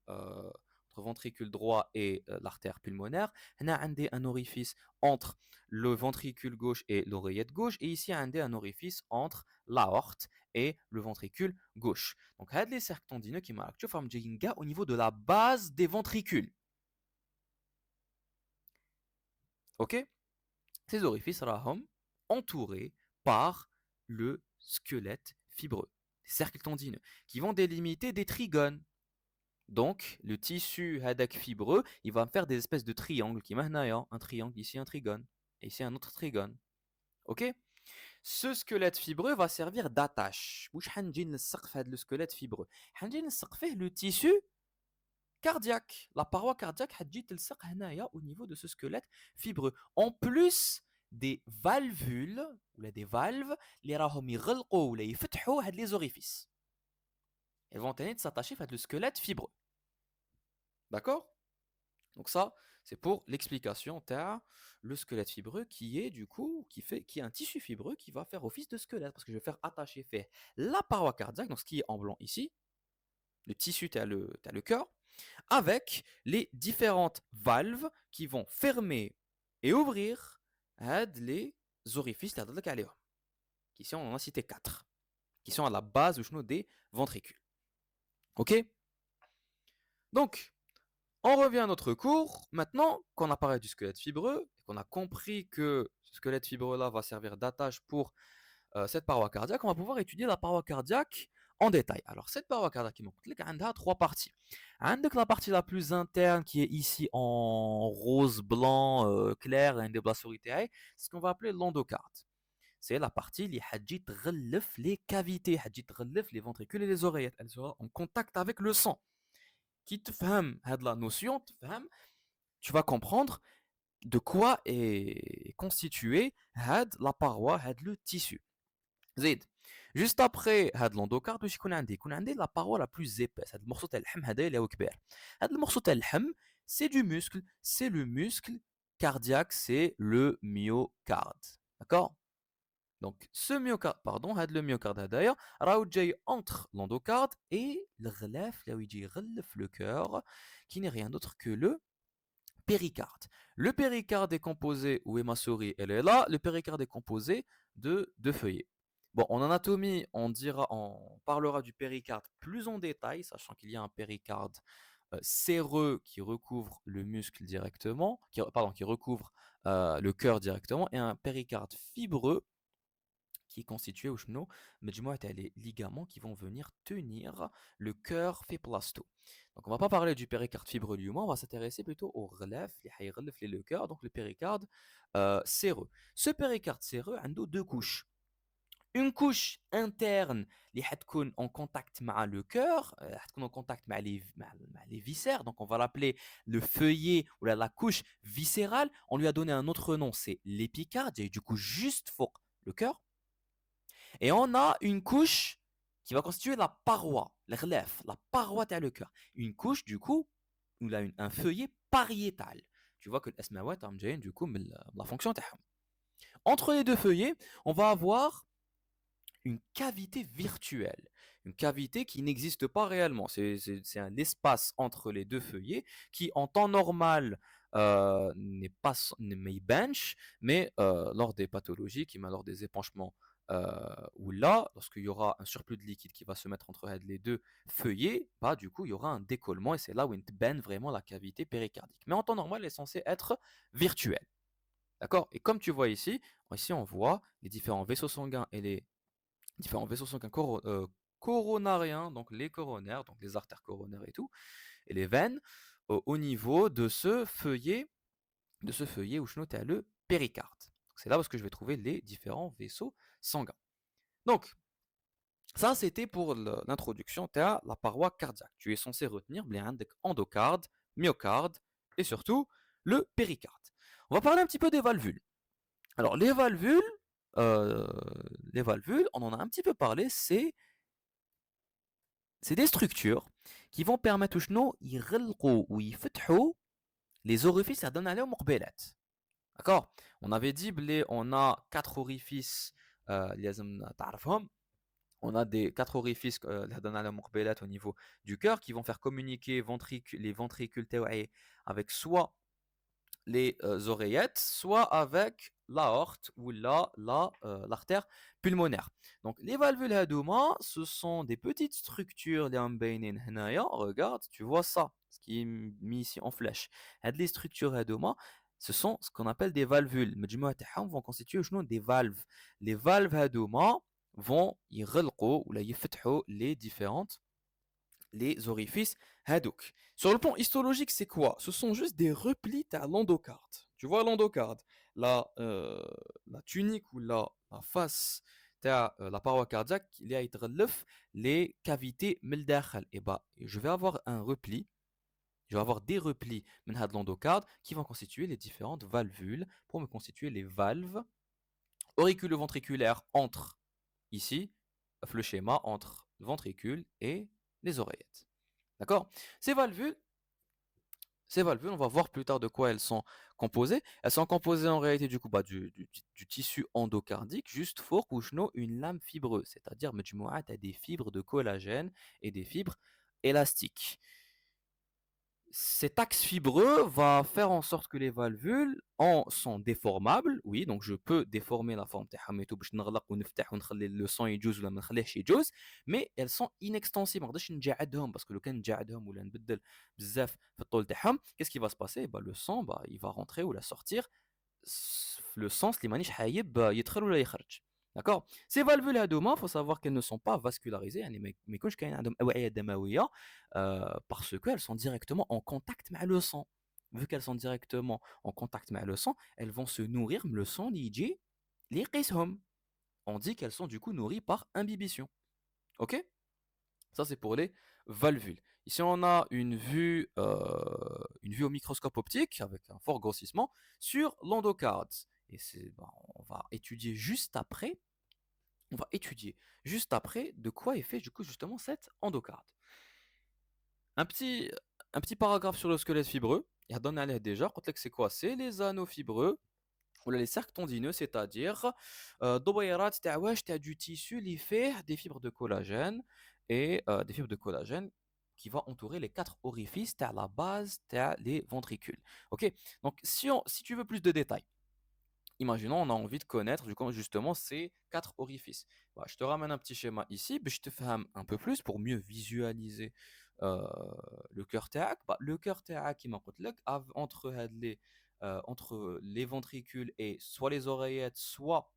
droit et l'artère pulmonaire. Un orifice entre le ventricule gauche et l'oreillette gauche. Et ici, un orifice entre l'aorte et le ventricule gauche. Donc, les cercles tendineux qui marquent au niveau de la base des ventricules. Ok. Ces orifices راهم entourés par le squelette fibreux, les cercles tendineux, qui vont délimiter des trigones. Donc, le tissu hadak fibreux, il va faire des espèces de triangles qui m'ahnaya, un triangle ici, un trigone, et ici un autre trigone. Ok. Ce squelette fibreux va servir d'attache. واش حنجي نلصق في هذا le squelette fibreux حنجي نلصق فيه le tissu cardiaque. La paroi cardiaque حتجي تلصق هنايا au niveau de ce squelette fibreux. En plus des valvules ou des valves اللي راهم يغلقوا ولا يفتحوا هاد les orifices. Elles vont tenter de s'attacher à le squelette fibreux. D'accord? Donc ça, c'est pour l'explication. Tu as le squelette fibreux qui est du coup, qui est un tissu fibreux qui va faire office de squelette parce que je vais faire attacher fait la paroi cardiaque, donc ce qui est en blanc ici, le tissu, tu as le cœur, avec les différentes valves qui vont fermer et ouvrir les orifices là qui ici on en a cité 4, qui sont à la base des ventricules. Ok? Donc, on revient à notre cours. Maintenant qu'on a parlé du squelette fibreux, qu'on a compris que ce squelette fibreux-là va servir d'attache pour cette paroi cardiaque, on va pouvoir étudier la paroi cardiaque en détail. Alors, cette paroi cardiaque, elle a trois parties. La partie la plus interne qui est ici en rose, blanc, clair, c'est ce qu'on va appeler l'endocarde. C'est la partie qui تغلف les cavités, تغلف les ventricules et les oreillettes. Elle sera en contact avec le sang. Qui te faham la notion, tu vas comprendre de quoi est constituée la paroi, le tissu. زيد juste après هاد l'endocarde واش يكون عندي la paroi la plus épaisse هاد المورسو تاع اللحم هذا اللي هو كبير هاد المورسو تاع اللحم c'est du muscle, c'est le muscle cardiaque, c'est le myocarde, d'accord. Donc ce myocarde, pardon, هاد le myocarde هذايا راهو جاي entre l'endocarde et الغلاف là où يجي يغلف le cœur qui n'est rien d'autre que le péricarde. Le péricarde est composé, où est ma souris? Elle est là. Le péricarde est composé de deux feuillets. Bon, en anatomie, on parlera du péricarde plus en détail, sachant qu'il y a un péricarde séreux qui recouvre le muscle directement, qui recouvre le cœur directement, et un péricarde fibreux qui est constitué ou chno, les ligaments qui vont venir tenir le cœur fiplasto. Donc on va pas parler du péricarde fibreux lui, on va s'intéresser plutôt au relève, le cœur, donc le péricarde séreux. Ce péricarde séreux a deux couches. Une couche interne qui est en contact avec le cœur, en contact avec les viscères, donc on va l'appeler le feuillet ou la couche viscérale. On lui a donné un autre nom, c'est l'épicarde, et du coup juste pour le cœur. Et on a une couche qui va constituer la paroi, le relief, la paroi de le cœur. Une couche, du coup, où il a un feuillet pariétal. Tu vois que l'asmawat a du coup la fonction. Entre les deux feuillets, on va avoir une cavité virtuelle. Une cavité qui n'existe pas réellement. C'est un espace entre les deux feuillets qui, en temps normal, n'est pas bench, mais lors des pathologies, lors des épanchements, où là, lorsqu'il y aura un surplus de liquide qui va se mettre entre les deux feuillets, bah, du coup, il y aura un décollement et c'est là où il baigne vraiment la cavité péricardique. Mais en temps normal, elle est censée être virtuelle. D'accord. Et comme tu vois ici, on voit les différents vaisseaux sanguins et les différents vaisseaux sanguins coronariens, donc les coronaires, donc les artères coronaires et tout, et les veines, au niveau de ce feuillet où je note le péricarde. C'est là où je vais trouver les différents vaisseaux sanguins. Donc, ça c'était pour l'introduction à la paroi cardiaque. Tu es censé retenir endocarde, myocarde et surtout le péricarde. On va parler un petit peu des valvules. Alors euh, les valvules, on en a un petit peu parlé, c'est des structures qui vont permettre aux يغلقوا ويفتحوا les orifices à donner عليهم مقبلات. D'accord. On avait dit on a quatre orifices لازم تعرفهم. On a des quatre orifices au niveau du cœur qui vont faire communiquer les ventricules تاوعي avec soit les oreillettes, soit avec l'aorte ou l'artère pulmonaire. Donc les valvules hadouma, ce sont des petites structures regarde, tu vois ça, ce qui est mis ici en flèche. Les structures hadouma, ce sont ce qu'on appelle des valvules. المجموعة تاعهم vont constituer شنو des valves. Les valves هادوما vont يغلقوا ولا يفتحوا les orifices هادوك. Sur le plan histologique, c'est quoi? Ce sont juste des replis à l'endocarde. Tu vois l'endocarde, la tunique ou la face la paroi cardiaque, il y a les cavités من الداخل. Et bah, je vais avoir un repli, je vais avoir des replis من هاد l'endocarde qui vont constituer les différentes valvules pour me constituer les valves auriculo-ventriculaires entre ici, le schéma entre le ventricule et les oreillettes. D'accord? Ces valvules, ces valvules, on va voir plus tard de quoi elles sont composées. Elles sont composées en réalité du coup du tissu endocardique, juste pour couchno une lame fibreuse, c'est-à-dire مجموعة des fibres de collagène et des fibres élastiques. Cet axe fibreux va faire en sorte que les valvules sont déformables. Oui, donc je peux déformer la forme تاعهم et tout باش نغلق ونفتح ونخلي le sang يجوز ولا ما نخليهش يجوز, mais elles sont inextensibles. ما نقدرش نجعدهم parce que لو كان نجعدهم ولا نبدل بزاف في الطول تاعهم, qu'est-ce qui va se passer? Bah, le sang il va rentrer ou la sortir le sens اللي مانيش حايب يدخل ولا يخرج. D'accord? Ces valvules هادوما, faut savoir qu'elles ne sont pas vascularisées, يعني ما يكونش كاين عندهم أوعية دموية, parce qu'elles sont directement en contact avec le sang. Vu qu'elles sont directement en contact avec le sang, elles vont se nourrir le sang اللي يجي اللي يقيسهم. On dit qu'elles sont du coup nourries par imbibition. Ok? Ça, c'est pour les valvules. Ici, on a une vue au microscope optique avec un fort grossissement sur l'endocarde. Et on va étudier juste après. On va étudier juste après de quoi est fait du coup justement cette endocarde. Un petit, un petit paragraphe sur le squelette fibreux. Il y a donné déjà. C'est quoi? C'est les anneaux fibreux ou les cercles tendineux, c'est-à-dire du tissu qui fait des fibres de collagène et des fibres de collagène qui vont entourer les quatre orifices à la base des ventricules. Ok, donc si tu veux plus de détails, imaginons on a envie de connaître du coup justement ces quatre orifices. Bah, je te ramène un petit schéma ici, je te fais un peu plus pour mieux visualiser euh, le cœur théâtre. Bah, le cœur théâtre qui m'a entre les ventricules et soit les oreillettes, soit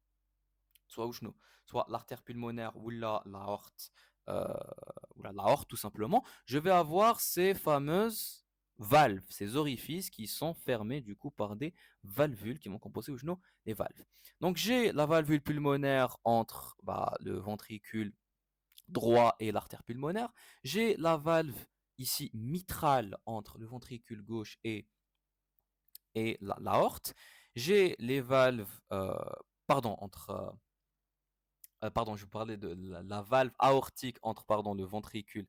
l'artère pulmonaire ou l'aorte, ou l'aorte tout simplement, je vais avoir ces fameuses valves, ces orifices qui sont fermés du coup par des valvules qui vont composer les valves. Donc j'ai la valvule pulmonaire entre le ventricule droit et l'artère pulmonaire. J'ai la valve ici mitrale entre le ventricule gauche et l'aorte. J'ai les valves, pardon, pardon, je vous parlais de la valve aortique entre le ventricule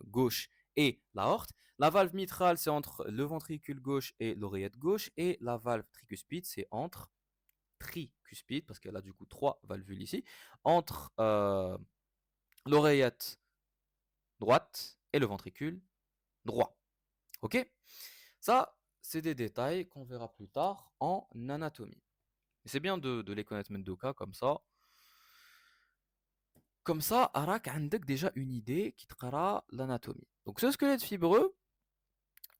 gauche et l'aorte. La valve mitrale, c'est entre le ventricule gauche et l'oreillette gauche. Et la valve tricuspide, c'est entre tricuspide, parce qu'elle a du coup trois valvules ici, entre l'oreillette droite et le ventricule droit. Ok? Ça, c'est des détails qu'on verra plus tard en anatomie. Et c'est bien de les connaître Mendoka comme ça. Comme ça, Arak عندك déjà une idée qui te fera l'anatomie. Donc ce squelette fibreux,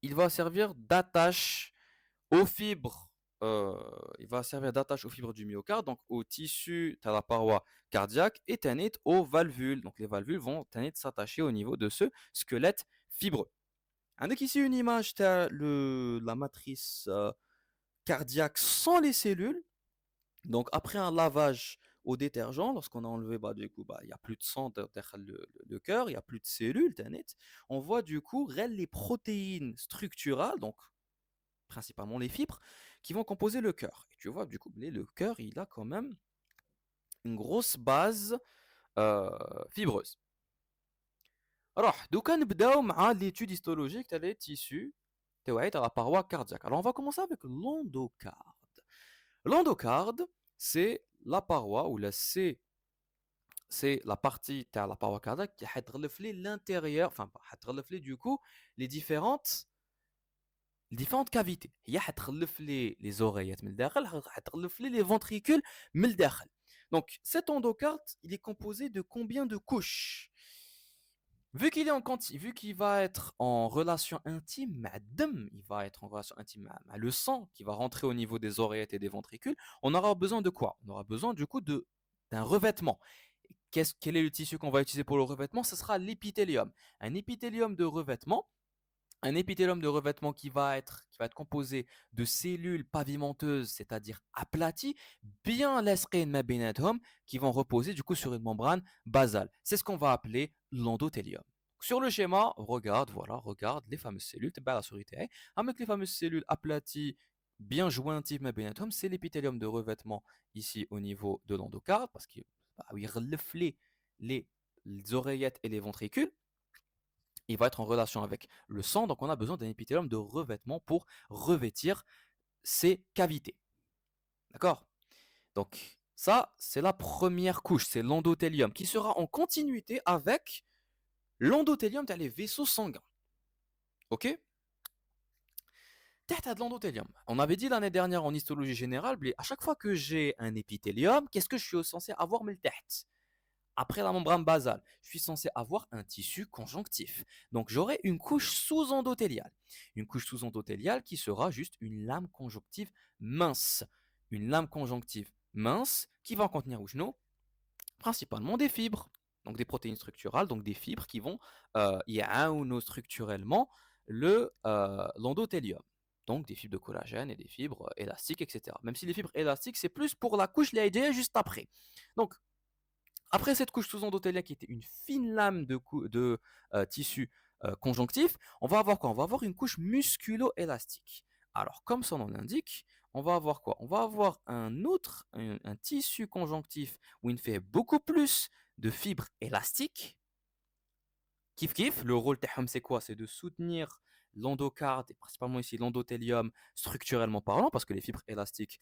il va servir d'attache aux fibres. Il va servir d'attache aux fibres du myocarde, donc au tissu de la paroi cardiaque, et tanit aux valvules. Donc les valvules vont tanit s'attacher au niveau de ce squelette fibreux. Avec ici une image de la matrice cardiaque sans les cellules. Donc après un lavage au détergent, lorsqu'on a enlevé, du coup, il y a plus de sang derrière le cœur, il y a plus de cellules, on voit du coup les protéines structurales, donc principalement les fibres, qui vont composer le cœur. Et tu vois, du coup, le cœur, il a quand même une grosse base fibreuse. Alors, donc on va l'étude histologique des tissus de la paroi cardiaque. Alors, on va commencer avec l'endocarde. L'endocarde, c'est la paroi ou c'est la partie de la paroi cardiaque qui a reflété l'intérieur, enfin, a reflété du coup les différentes cavités. Il y a les oreillettes من الداخل, les ventricules من الداخل. Donc cet endocarde, il est composé de combien de couches? Vu qu'il va être en relation intime, madame, il va être en relation intime le sang qui va rentrer au niveau des oreillettes et des ventricules, on aura besoin de quoi? On aura besoin du coup d'un revêtement. Quel est le tissu qu'on va utiliser pour le revêtement? Ce sera l'épithélium. Un épithélium de revêtement, un épithélium de revêtement qui va être composé de cellules pavimenteuses, c'est-à-dire aplaties, bien lasqin ma bainatohom, qui vont reposer du coup sur une membrane basale. C'est ce qu'on va appeler l'endothélium. Sur le schéma, regarde, voilà, regarde les fameuses cellules, la souris avec les fameuses cellules aplaties, bien jointives ma bainatohom, c'est l'épithélium de revêtement ici au niveau de l'endocarde, parce qu'il relève les oreillettes et les ventricules. Il va être en relation avec le sang, donc on a besoin d'un épithélium de revêtement pour revêtir ces cavités. D'accord? Donc ça, c'est la première couche, c'est l'endothélium, qui sera en continuité avec l'endothélium dans les vaisseaux sanguins. Ok? T'as de l'endothélium. On avait dit l'année dernière en histologie générale, à chaque fois que j'ai un épithélium, qu'est-ce que je suis censé avoir le tête? Après la membrane basale, je suis censé avoir un tissu conjonctif. Donc j'aurai une couche sous-endothéliale. Une couche sous-endothéliale qui sera juste une lame conjonctive mince. Une lame conjonctive mince qui va contenir principalement des fibres. Donc des protéines structurales, donc des fibres qui vont structurellement l'endothélium. Donc des fibres de collagène et des fibres élastiques, etc. Même si les fibres élastiques, c'est plus pour la couche liaisée juste après. Donc après cette couche sous-endothéliale qui était une fine lame de tissu conjonctif, on va avoir quoi? On va avoir une couche musculo-élastique. Alors, comme son nom l'indique, on va avoir quoi? On va avoir un tissu conjonctif où il fait beaucoup plus de fibres élastiques. Kif kif, le rôle taham c'est quoi? C'est de soutenir l'endocarde, et principalement ici l'endothélium, structurellement parlant, parce que les fibres élastiques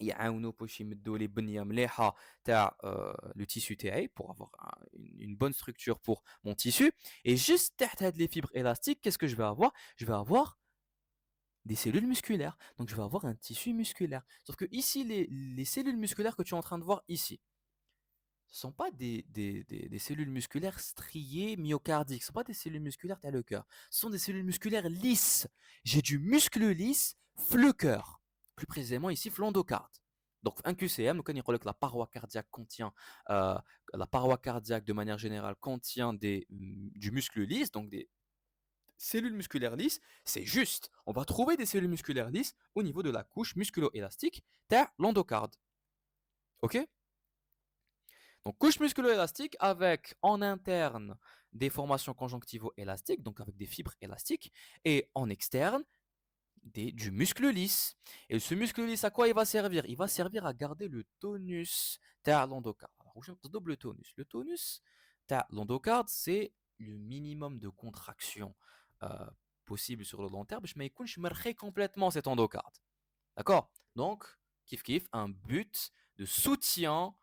يعاونوا باش يمدوا لي بنيه مليحه تاع le tissu تاعي pour avoir une bonne structure pour mon tissu. Et juste تحت هاد les fibres élastiques, qu'est-ce que je vais avoir? Je vais avoir des cellules musculaires. Donc je vais avoir un tissu musculaire. Sauf que ici, les cellules musculaires que tu es en train de voir ici, ce ne sont pas des cellules musculaires striées myocardiques. Ce ne sont pas des cellules musculaires telles le cœur. Ce sont des cellules musculaires lisses. J'ai du muscle lisse, cœur. Plus précisément ici, l'endocarde. Donc un QCM, donc on dit que euh, la paroi cardiaque de manière générale contient du muscle lisse, donc des cellules musculaires lisses. C'est juste. On va trouver des cellules musculaires lisses au niveau de la couche musculo-élastique, t'as l'endocarde. Ok? Donc, couche musculo-élastique avec en interne des formations conjonctivo-élastiques, donc avec des fibres élastiques, et en externe du muscle lisse. Et ce muscle lisse, à quoi il va servir? Il va servir à garder le tonus de l'endocarde. Alors, double tonus. Le tonus de l'endocarde, c'est le minimum de contraction euh, possible sur le long terme. Je me complètement cet endocarde. D'accord? Donc, kiff kiff, un but de soutien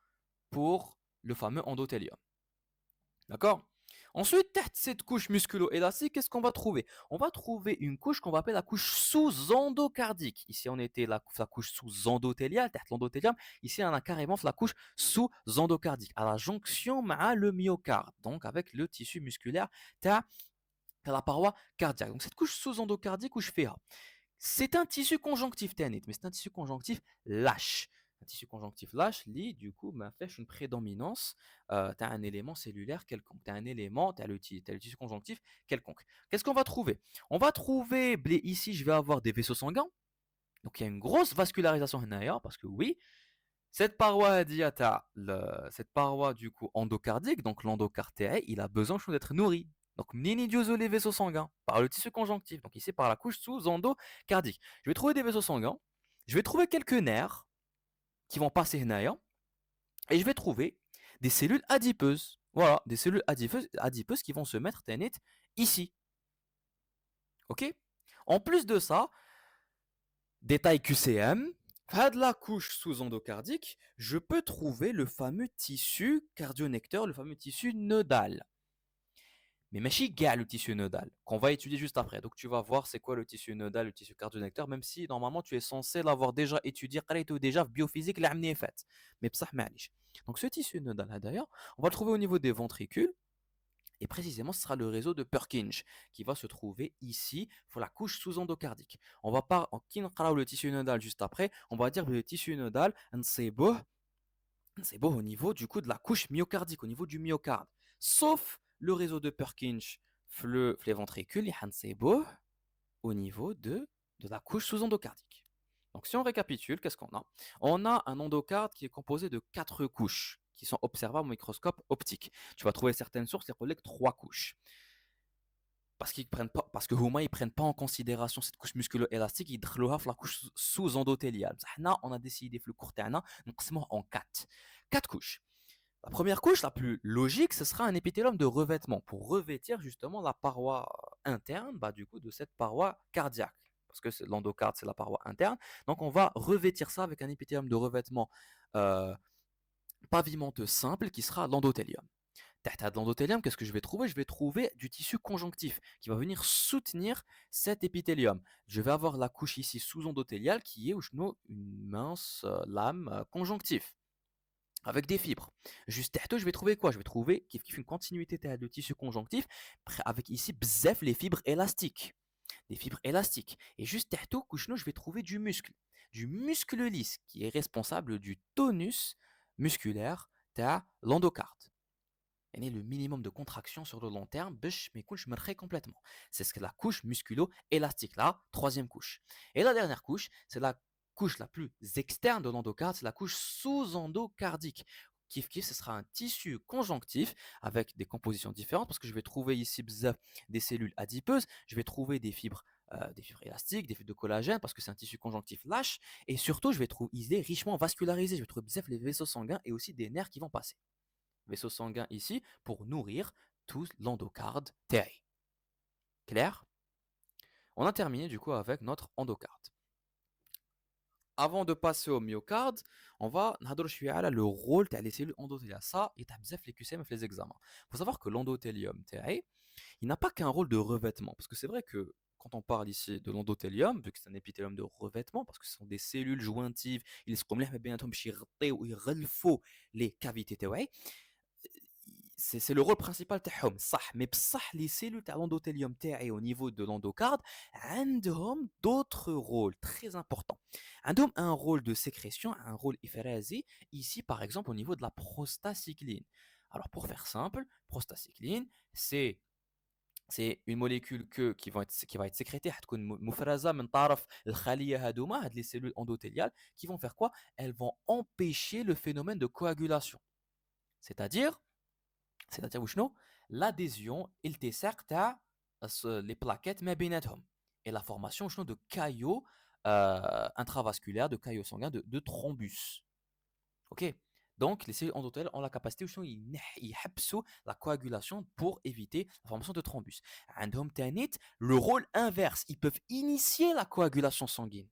pour le fameux endothélium. D'accord? Ensuite, tête cette couche musculo-élastique, qu'est-ce qu'on va trouver? On va trouver une couche qu'on va appeler la couche sous-endocardique. Ici, on était la couche sous-endothéliale, tête l'endothélium. Ici, on a carrément la couche sous-endocardique, à la jonction avec le myocarde, donc avec le tissu musculaire, tu as la paroi cardiaque. Donc, cette couche sous-endocardique, couche FEA, c'est un tissu conjonctif ténit, mais c'est un tissu conjonctif lâche. Un tissu conjonctif lâche, du coup, fait une prédominance. Tu as un élément cellulaire quelconque. Tu as un élément, tu as le tissu conjonctif quelconque. Qu'est-ce qu'on va trouver? On va trouver, ici, je vais avoir des vaisseaux sanguins. Donc, il y a une grosse vascularisation d'ailleurs, parce que oui, cette paroi cette paroi du coup endocardique, donc l'endocardiae, il a besoin d'être nourri. Donc, mnini les vaisseaux sanguins par le tissu conjonctif, donc ici par la couche sous-endocardique. Je vais trouver des vaisseaux sanguins, je vais trouver quelques nerfs qui vont passer là, et je vais trouver des cellules adipeuses. Voilà, des cellules adipeuses qui vont se mettre ici. Ok? En plus de ça, détail QCM, de la couche sous-endocardique, je peux trouver le fameux tissu cardionecteur, le fameux tissu nodal. Mais ماشي كاع le tissu nodal qu'on va étudier juste après. Donc tu vas voir c'est quoi le tissu nodal, le tissu cardionecteur, même si normalement tu es censé l'avoir déjà étudié قريته déjà biophysique العام اللي فات. Mais بصح معليش. Donc ce tissu nodal là d'ailleurs, on va le trouver au niveau des ventricules Et précisément, ce sera le réseau de Purkinje qui va se trouver ici pour la couche sous-endocardique. On va pas, en le tissu nodal juste après, on va dire que le tissu nodal, c'est beau au niveau du coup de la couche myocardique, au niveau du myocarde. Sauf le réseau de Purkinje, les ventricules, c'est beau au niveau de la couche sous-endocardique. Donc si on récapitule, qu'est-ce qu'on a? On a un endocarde qui est composé de 4 couches qui sont observables au microscope optique. Tu vas trouver certaines sources qui relèvent 3 couches. Parce que Huma, ils prennent pas en considération cette couche musculo-élastique, ils drôlent la couche sous-endothéliale. Là, on a décidé de le courter en 4. 4 couches. La première couche, la plus logique, ce sera un épithélium de revêtement pour revêtir justement la paroi interne du coup, de cette paroi cardiaque. Parce que l'endocarde, c'est la paroi interne. Donc, on va revêtir ça avec un épithélium de revêtement euh, pavimenteux simple qui sera l'endothélium. Derrière l'endothélium, qu'est-ce que je vais trouver? Je vais trouver du tissu conjonctif qui va venir soutenir cet épithélium. Je vais avoir la couche ici sous-endothéliale qui est une mince lame conjonctive avec des fibres. Juste derrière, je vais trouver quoi? Je vais trouver qui fait une continuité de tissu conjonctif avec ici bzef les fibres élastiques. Des fibres élastiques. Et juste derrière, je vais trouver du muscle. Du muscle lisse qui est responsable du tonus musculaire de l'endocarde. Et le minimum de contraction sur le long terme, mes couches me complètement. C'est ce que la couche musculo-élastique, la troisième couche. Et la dernière couche, c'est la couche la plus externe de l'endocarde, c'est la couche sous-endocardique. Kif kif, ce sera un tissu conjonctif avec des compositions différentes parce que je vais trouver ici des cellules adipeuses, je vais trouver des fibres élastiques, des fibres de collagène parce que c'est un tissu conjonctif lâche et surtout je vais trouver il est richement vascularisé, je vais trouver les vaisseaux sanguins et aussi des nerfs qui vont passer vaisseau sanguin ici pour nourrir tout l'endocarde terre. Clair? On a terminé du coup avec notre endocarde. Avant de passer au myocarde, on va voir le rôle des cellules endothéliales. Ça, il y a les QCM et les examens. Il faut savoir que l'endothélium, il n'a pas qu'un rôle de revêtement. Parce que c'est vrai que quand on parle ici de l'endothélium, vu que c'est un épithélium de revêtement, parce que ce sont des cellules jointives, ils se comme les cavités, c'est le rôle principal تاعهم صح mais بصح les cellules تاع l'endothélium تاعي au niveau de l'endocarde عندهم d'autres rôles très importants عندهم un rôle de sécrétion un rôle éphrasé ici par exemple au niveau de la prostacycline alors pour faire simple prostacycline c'est une molécule qui va être sécrétée هتكون مفرزة من طرف الخلية هذوما هاد les cellules endothéliales qui vont faire quoi elles vont empêcher le phénomène de coagulation c'est-à-dire وشنو l'adhésion التصاق تاع les plaquettes ما بيناتهم et la formation وشنو de caillots intravasculaires de caillots sanguins de thrombus. OK. Donc les cellules endothéliales ont la capacité وشنو يحبسوا la coagulation pour éviter la formation de thrombus. عندهم تانيت le rôle inverse, ils peuvent initier la coagulation sanguine.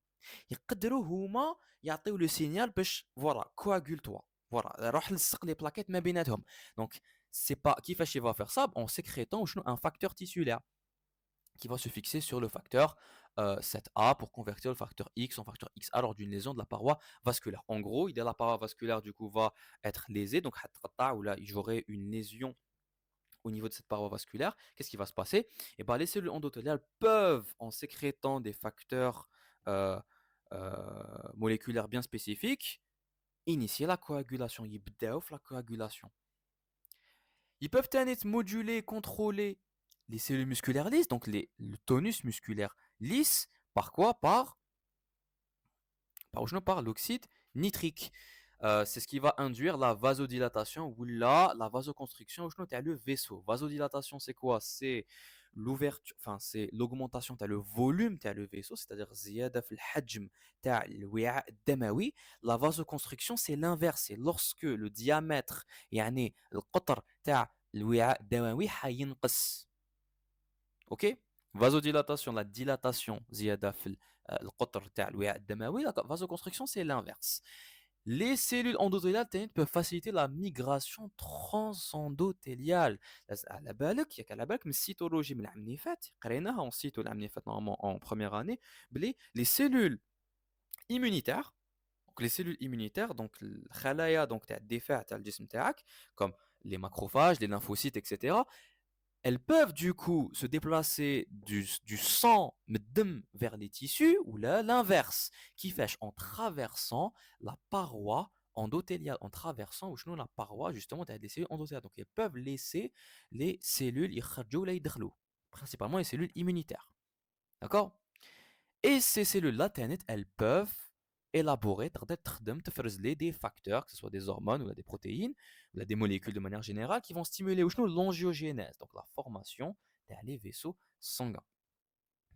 يقدروا هما يعطيو le signal باش voilà coagule-toi. Voilà, روح لصق les plaquettes ما بيناتهم. Donc c'est pas qui va faire ça en sécrétant un facteur tissulaire qui va se fixer sur le facteur 7A pour convertir le facteur X en facteur XA lors d'une lésion de la paroi vasculaire. En gros, la paroi vasculaire du coup va être lésée, donc ou là j'aurai une lésion au niveau de cette paroi vasculaire. Qu'est-ce qui va se passer? Et ben, les cellules endothéliales peuvent, en sécrétant des facteurs moléculaires bien spécifiques, initier la coagulation. La coagulation. Ils peuvent être moduler, contrôler les cellules musculaires lisses, donc le tonus musculaire lisse, par quoi? Par l'oxyde nitrique. C'est ce qui va induire la vasodilatation ou la vasoconstriction ou le vaisseau. Vasodilatation, c'est quoi? C'est l'ouverture, enfin c'est l'augmentation de le volume de le vaisseau, c'est-à-dire زيادة في الحجم تاع الوعاء الدموي. La vasoconstriction, c'est l'inverse, c'est lorsque le diamètre يعني القطر تاع الوعاء الدموي حينقص. OK? Vasodilatation, la dilatation زيادة في القطر تاع الوعاء الدموي. La vasoconstriction, c'est l'inverse. Les cellules endothéliales peuvent faciliter la migration transendothéliale. على بالك ياك على بالك من الcytologie من العام اللي فات قريناها en cyto العام اللي فات normalement en première année بلي les cellules immunitaires donc les cellules immunitaires donc الخلايا donc تاع الدفاع تاع الجسم تاعك comme les macrophages les lymphocytes etc elles peuvent du coup se déplacer du sang m'dem vers les tissus ou là l'inverse, qui fait en traversant la paroi endothéliale, en traversant ou sinon la paroi justement des cellules endothéliales. Donc elles peuvent laisser les cellules يخرجوا ولا يدخلوا, principalement les cellules immunitaires. D'accord? Et ces cellules-là, elles peuvent élaborer, des facteurs, que ce soit des hormones ou des protéines, ou des molécules de manière générale, qui vont stimuler l'angiogénèse, donc la formation des vaisseaux sanguins.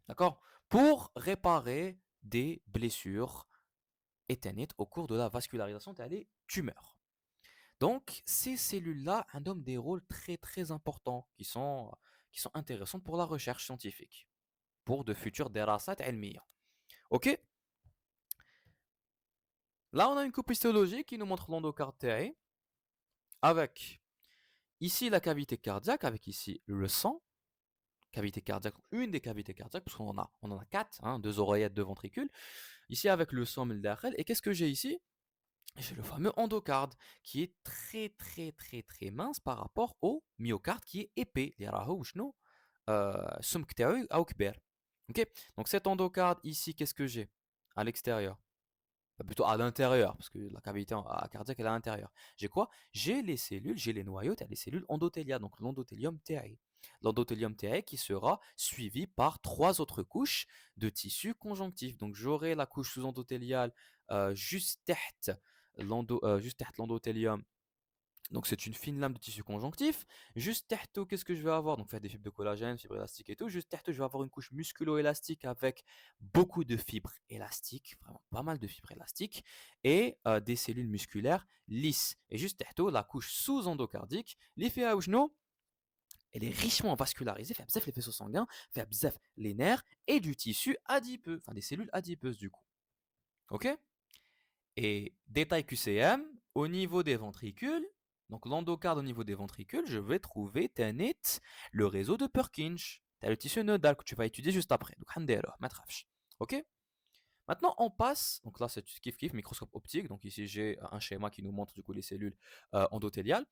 D'accord? Pour réparer des blessures éternelles au cours de la vascularisation des tumeurs. Donc, ces cellules-là ont des rôles très très importants qui sont intéressants pour la recherche scientifique, pour de futures دراسات علمية. Ok? Là, on a une coupe histologique qui nous montre l'endocarde avec ici la cavité cardiaque, avec ici le sang, cavité cardiaque, une des cavités cardiaques, parce qu'on en a quatre, hein, deux oreillettes, deux ventricules. Ici avec le sang, et qu'est-ce que j'ai ici? J'ai le fameux endocarde qui est très très très très mince par rapport au myocarde qui est épais. Les راهو وشنو السمك تاعو أو كبير. Ok? Donc cet endocarde ici, qu'est-ce que j'ai à l'extérieur? Plutôt à l'intérieur, parce que la cavité cardiaque est à l'intérieur. J'ai quoi? J'ai les cellules, j'ai les noyaux, tu as les cellules endothéliales, donc l'endothélium TAE. L'endothélium TAE qui sera suivi par trois autres couches de tissu conjonctif. Donc j'aurai la couche sous-endothéliale juste تحت juste تحت l'endothélium, donc c'est une fine lame de tissu conjonctif. Juste terto, qu'est-ce que je vais avoir? Donc faire des fibres de collagène, fibres élastiques et tout. Juste terto, je vais avoir une couche musculo-élastique avec beaucoup de fibres élastiques, vraiment pas mal de fibres élastiques, et des cellules musculaires lisses. Et juste terto, la couche sous-endocardique, l'effet Aujno, elle est richement vascularisée, fait bzef les vaisseaux sanguins, fait bzef les nerfs et du tissu adipeux, enfin des cellules adipeuses du coup. Ok? Et détail QCM, au niveau des ventricules, donc l'endocarde au niveau des ventricules, je vais trouver Tanit, le réseau de Purkinje. Tu as le tissu nodal que tu vas étudier juste après. Donc, ok? Maintenant, on passe, donc là c'est kiff kiff, microscope optique. Donc ici j'ai un schéma qui nous montre du coup les cellules endothéliales.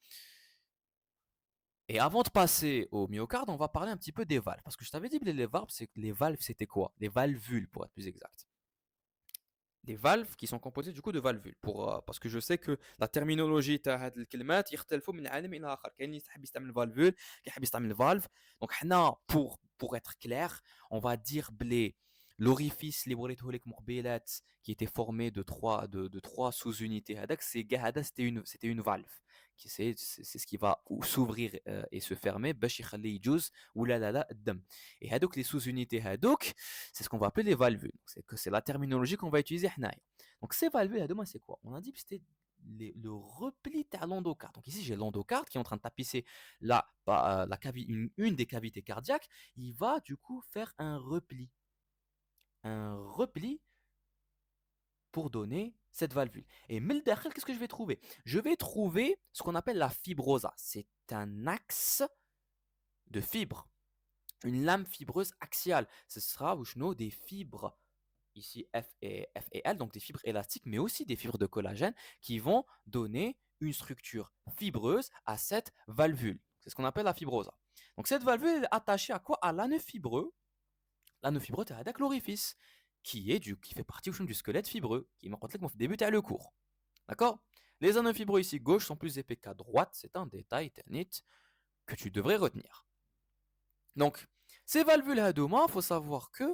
Et avant de passer au myocarde, on va parler un petit peu des valves. Parce que je t'avais dit que les valves c'était quoi? Les valvules pour être plus exact. Des valves qui sont composées du coup de valvules parce que je sais que la terminologie تاع هاد الكلمات يختلفوا من عالم الى اخر كاين اللي يحب يستعمل valvule كاين يحب يستعمل valve. Donc حنا pour être clair, on va dire blé l'orifice اللي وريته لك مقبلات qui était formé de trois sous-unités هذاك c'est كاع هذا c'était une valve qui c'est ce qui va s'ouvrir et se fermer باش يخلي يجوز ولا لا الدم. Et هذوك les sous-unités هذوك c'est ce qu'on va appeler les valvules. C'est la terminologie qu'on va utiliser. Donc ces valvules, demain, c'est quoi? On a dit que c'était le repli de l'endocarde. Donc ici, j'ai l'endocarde qui est en train de tapisser une des cavités cardiaques. Il va du coup faire un repli. Un repli pour donner cette valvule. Et Mildakhel, qu'est-ce que je vais trouver? Je vais trouver ce qu'on appelle la fibrosa. C'est un axe de fibres, une lame fibreuse axiale. Ce sera des fibres ici F et L, donc des fibres élastiques, mais aussi des fibres de collagène qui vont donner une structure fibreuse à cette valvule. C'est ce qu'on appelle la fibrosa. Donc cette valvule est attachée à quoi? À l'anneau fibreux. L'anneau fibreux, c'est avec l'orifice, qui fait partie du squelette fibreux, qui m'a montré que début le cours. D'accord? Les anneaux fibreux ici gauche sont plus épais qu'à droite, c'est un détail technique que tu devrais retenir. Donc, ces valvules il faut savoir que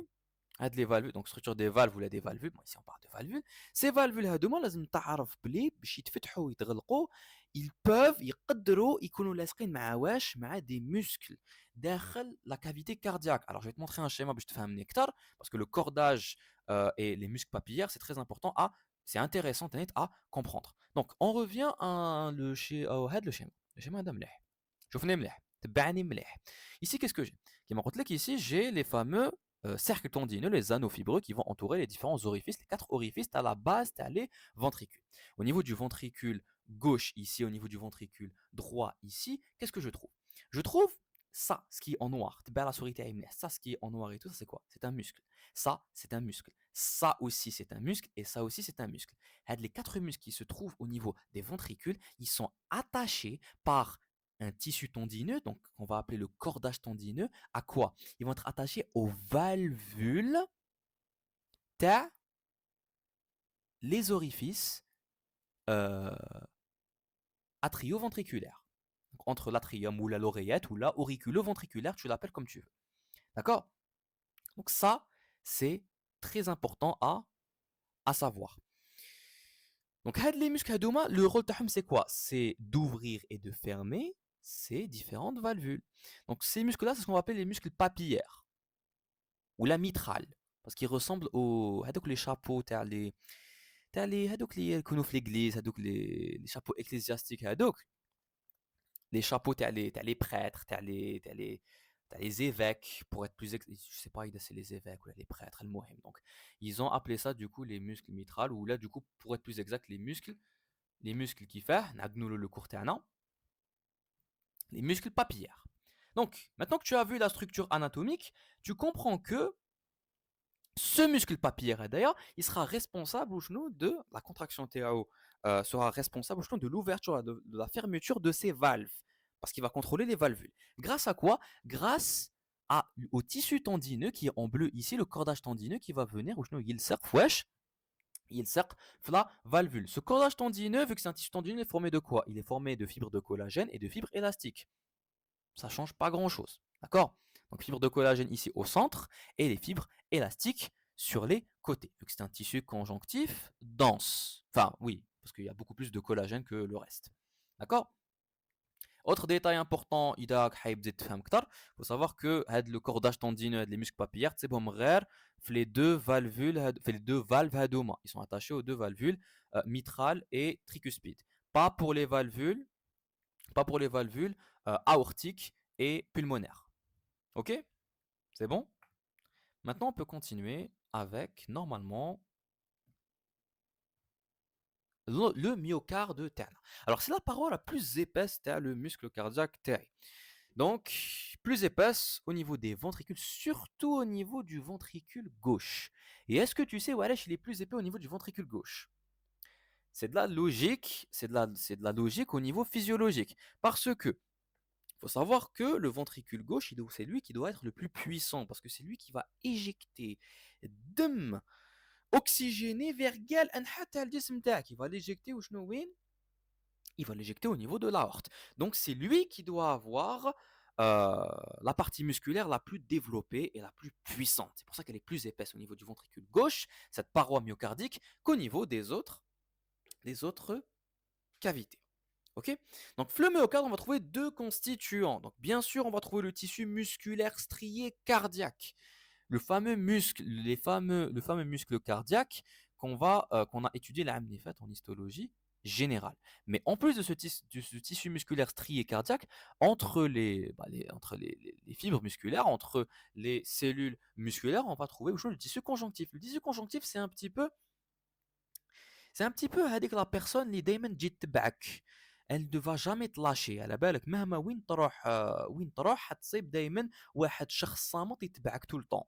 les valvules, donc structure des valves ou des valvules, bon, ici on parle de valvules, ces valvules هادوما لازم تعرف بلي باش يتفتحوا ويتغلقوا ils peuvent يقدروا يكونوا لاصقين مع واش مع des muscles داخل la cavité cardiaque. Alors je vais te montrer un schéma باش تفهمني اكثر parce que le cordage et les muscles papillaires c'est très important c'est intéressant à comprendre. Donc on revient à le schéma هذا مليح شوفني مليح تبعني مليح. Ici qu'est-ce que j'ai? Qui m'a montré qu'ici j'ai les fameux cercles tendineux, les anneaux fibreux qui vont entourer les différents orifices, les quatre orifices à la base, tu as les ventricules. Au niveau du ventricule gauche ici, au niveau du ventricule droit ici, qu'est-ce que je trouve? Je trouve ça, ce qui est en noir. Ça, ce qui est en noir et tout, ça c'est quoi? C'est un muscle. Ça, c'est un muscle. Ça aussi, c'est un muscle. Et ça aussi, c'est un muscle. Les quatre muscles qui se trouvent au niveau des ventricules, ils sont attachés par un tissu tendineux, donc on va appeler le cordage tendineux, à quoi? Ils vont être attachés aux valvules, ta, les orifices euh, atrio-ventriculaires. Donc, entre l'atrium ou l'oreillette ou la auriculo-ventriculaire, tu l'appelles comme tu veux. D'accord? Donc ça, c'est très important à savoir. Donc, les muscles hadouma, le rôle تاعهم, c'est quoi? C'est d'ouvrir et de fermer ces différentes valvules. Donc, ces muscles-là, c'est ce qu'on appelle les muscles papillaires ou la mitrale. Parce qu'ils ressemblent aux les chapeaux, هذوك اللي يكونوا في l'église, هذوك les chapeaux ecclésiastiques هذوك, les chapeaux تاع les prêtres, تاع les évêques, pour être plus je sais pas إذا c'est les évêques ou les prêtres, المهم. Donc, ils ont appelé ça du coup les muscles mitrales, ou là du coup, pour être plus exact, les muscles qui font, le court les muscles papillaires. Donc, maintenant que tu as vu la structure anatomique, tu comprends que ce muscle papillaire, d'ailleurs, il sera responsable de la contraction TAO, sera responsable de l'ouverture, de la fermeture de ces valves, parce qu'il va contrôler les valvules. Grâce à quoi? Grâce au tissu tendineux qui est en bleu ici, le cordage tendineux qui va venir, il sert, il sert la valvule. Ce cordage tendineux, vu que c'est un tissu tendineux, il est formé de quoi? Il est formé de fibres de collagène et de fibres élastiques. Ça change pas grand-chose. D'accord? Donc fibres de collagène ici au centre et les fibres élastiques sur les côtés. Vu que c'est un tissu conjonctif dense. Enfin, oui, parce qu'il y a beaucoup plus de collagène que le reste. D'accord? Autre détail important, il faut savoir que le cordage tendineux et les muscles papillaires, c'est bon, les deux valvules, les deux valves hadoma. Ils sont attachés aux deux valvules mitrales et tricuspides. Pas pour les valvules, pas pour les valvules aortiques et pulmonaires. Ok? C'est bon? Maintenant, on peut continuer avec, normalement, le myocarde terne. Alors, c'est la paroi la plus épaisse, le muscle cardiaque terne. Donc, plus épaisse au niveau des ventricules, surtout au niveau du ventricule gauche. Et est-ce que tu sais, Walesh, il est plus épais au niveau du ventricule gauche? C'est de la logique, c'est de la logique au niveau physiologique. Parce que, il faut savoir que le ventricule gauche, c'est lui qui doit être le plus puissant, parce que c'est lui qui va éjecter دم oxygéné vers قال انحاء تاع الجسم تاعك. Il va l'éjecter وشنو وين؟ Il va l'éjecter au niveau de l'aorte. Donc c'est lui qui doit avoir la partie musculaire la plus développée et la plus puissante. C'est pour ça qu'elle est plus épaisse au niveau du ventricule gauche, cette paroi myocardique, qu'au niveau des autres cavités. Ok? Donc, le myocarde, on va trouver deux constituants. Donc, bien sûr, on va trouver le tissu musculaire strié cardiaque, le fameux muscle, le fameux muscle cardiaque qu'on a étudié la en histologie générale. Mais en plus de ce tissu musculaire strié cardiaque, entre les fibres musculaires, entre les cellules musculaires, on va trouver le tissu conjonctif. Le tissu conjonctif, c'est un petit peu هذيك la personne اللي دايما تجي تتبعك. Elle ne va jamais te lâcher. على بالك مهما وين تروح حتصيب دايما واحد شخص صامت يتبعك tout le temps.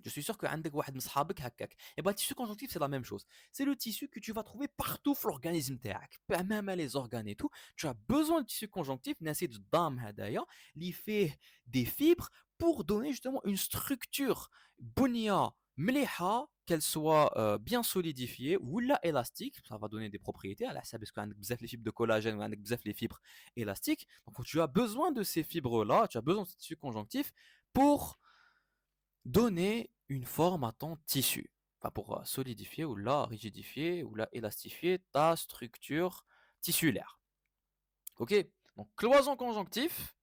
Je suis sûr que عندك واحد من صحابك هكاك. Et bah, le tissu conjonctif, c'est la même chose. C'est le tissu que tu vas trouver partout dans l'organisme تاعك. Même les organes et tout. Tu as besoin de tissu conjonctif. ناسي الضام هدايا اللي فيه des fibres pour donner justement une structure بنية مليحة, qu'elle soit bien solidifiée ou la élastique. Ça va donner des propriétés à la حساب est-ce que عندك بزاف les fibres de collagène ou عندك بزاف les fibres élastiques. Donc tu as besoin de ces fibres là, tu as besoin de ce tissu conjonctif pour donner une forme à ton tissu. Enfin, pour solidifier ou la rigidifier ou la élastifier ta structure tissulaire. Ok? Donc cloison conjonctif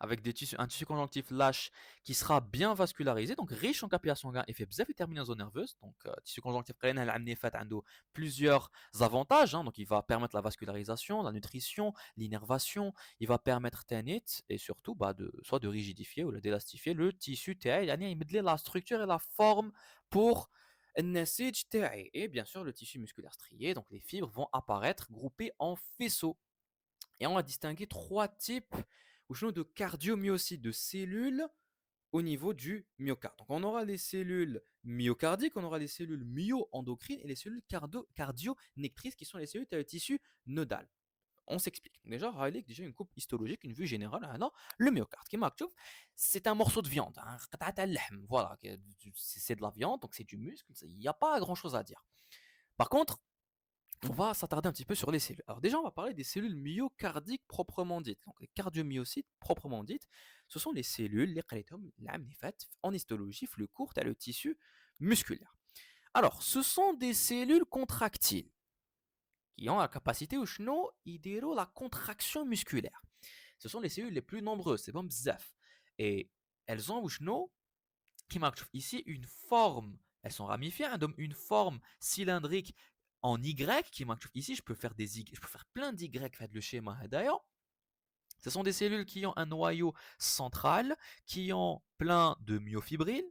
avec un tissu conjonctif lâche qui sera bien vascularisé, donc riche en capillaires sanguins et fait bzaf les terminaisons nerveuses. Donc tissu conjonctif a plusieurs avantages, hein. Donc il va permettre la vascularisation, la nutrition, l'innervation, il va permettre ténit et surtout soit de rigidifier ou d'élastifier le tissu تاعي, يعني يمدلي la structure et la forme pour النسيج تاعي. Et bien sûr le tissu musculaire strié, donc les fibres vont apparaître groupées en faisceaux. Et on va distinguer trois types de cardiomyocytes, de cellules au niveau du myocarde. Donc on aura les cellules myocardiques, on aura les cellules myo-endocrines et les cellules cardio-nectrices qui sont les cellules du tissu nodal. on s'explique. Déjà, Riley, déjà une coupe histologique, une vue générale, hein, le myocarde, qui m'a c'est un morceau de viande, hein, voilà, c'est de la viande, donc c'est du muscle, il n'y a pas grand-chose à dire. Par contre, on va s'attarder un petit peu sur les cellules. Alors déjà, on va parler des cellules myocardiques proprement dites. Donc les cardiomyocytes proprement dites, ce sont les cellules, les qalitum, l'amnifat, en histologie, le court, le tissu musculaire. Alors, ce sont des cellules contractiles qui ont la capacité ou la contraction musculaire. Ce sont les cellules les plus nombreuses, c'est bon bzaf. Et elles ont qui marque ici une forme, elles sont ramifiées, hein, donc une forme cylindrique en Y qui marque ici, je peux faire plein d'Y, faites le schéma d'ailleurs. Ce sont des cellules qui ont un noyau central, qui ont plein de myofibrilles,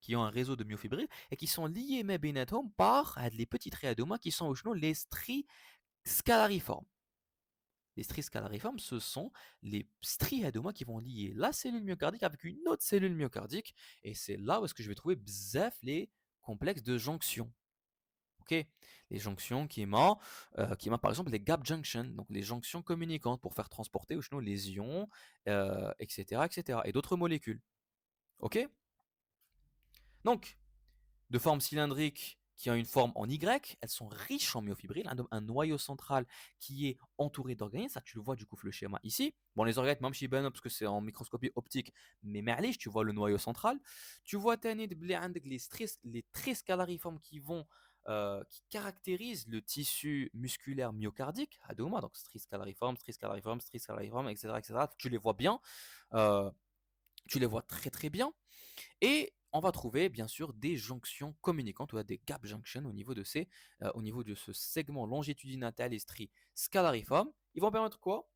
qui ont un réseau de myofibrilles et qui sont liés par les petits triadomas qui sont les stries scalariformes. Les stries scalariformes, ce sont les striadomas qui vont lier la cellule myocardique avec une autre cellule myocardique. Et c'est là où est-ce que je vais trouver bzaf les complexes de jonction. Ok, les jonctions qui par exemple les gap junctions, donc les jonctions communicantes pour faire transporter les ions, etc., etc. et d'autres molécules. Ok, donc de forme cylindrique qui ont une forme en Y, elles sont riches en myofibrilles, un noyau central qui est entouré d'organes, ça tu le vois du coup le schéma ici. Bon les organes même chez parce que c'est en microscopie optique, mais معليش, tu vois le noyau central, tu vois les traits scalariformes qui caractérisent le tissu musculaire myocardique, donc stries scalariformes, stries scalariformes, stries scalariformes, etc., etc. Tu les vois bien, euh, tu les vois très très bien. Et on va trouver bien sûr des jonctions communicantes ou des gap junctions au niveau de ce segment longitudinal et strie scalariforme. Ils vont permettre quoi?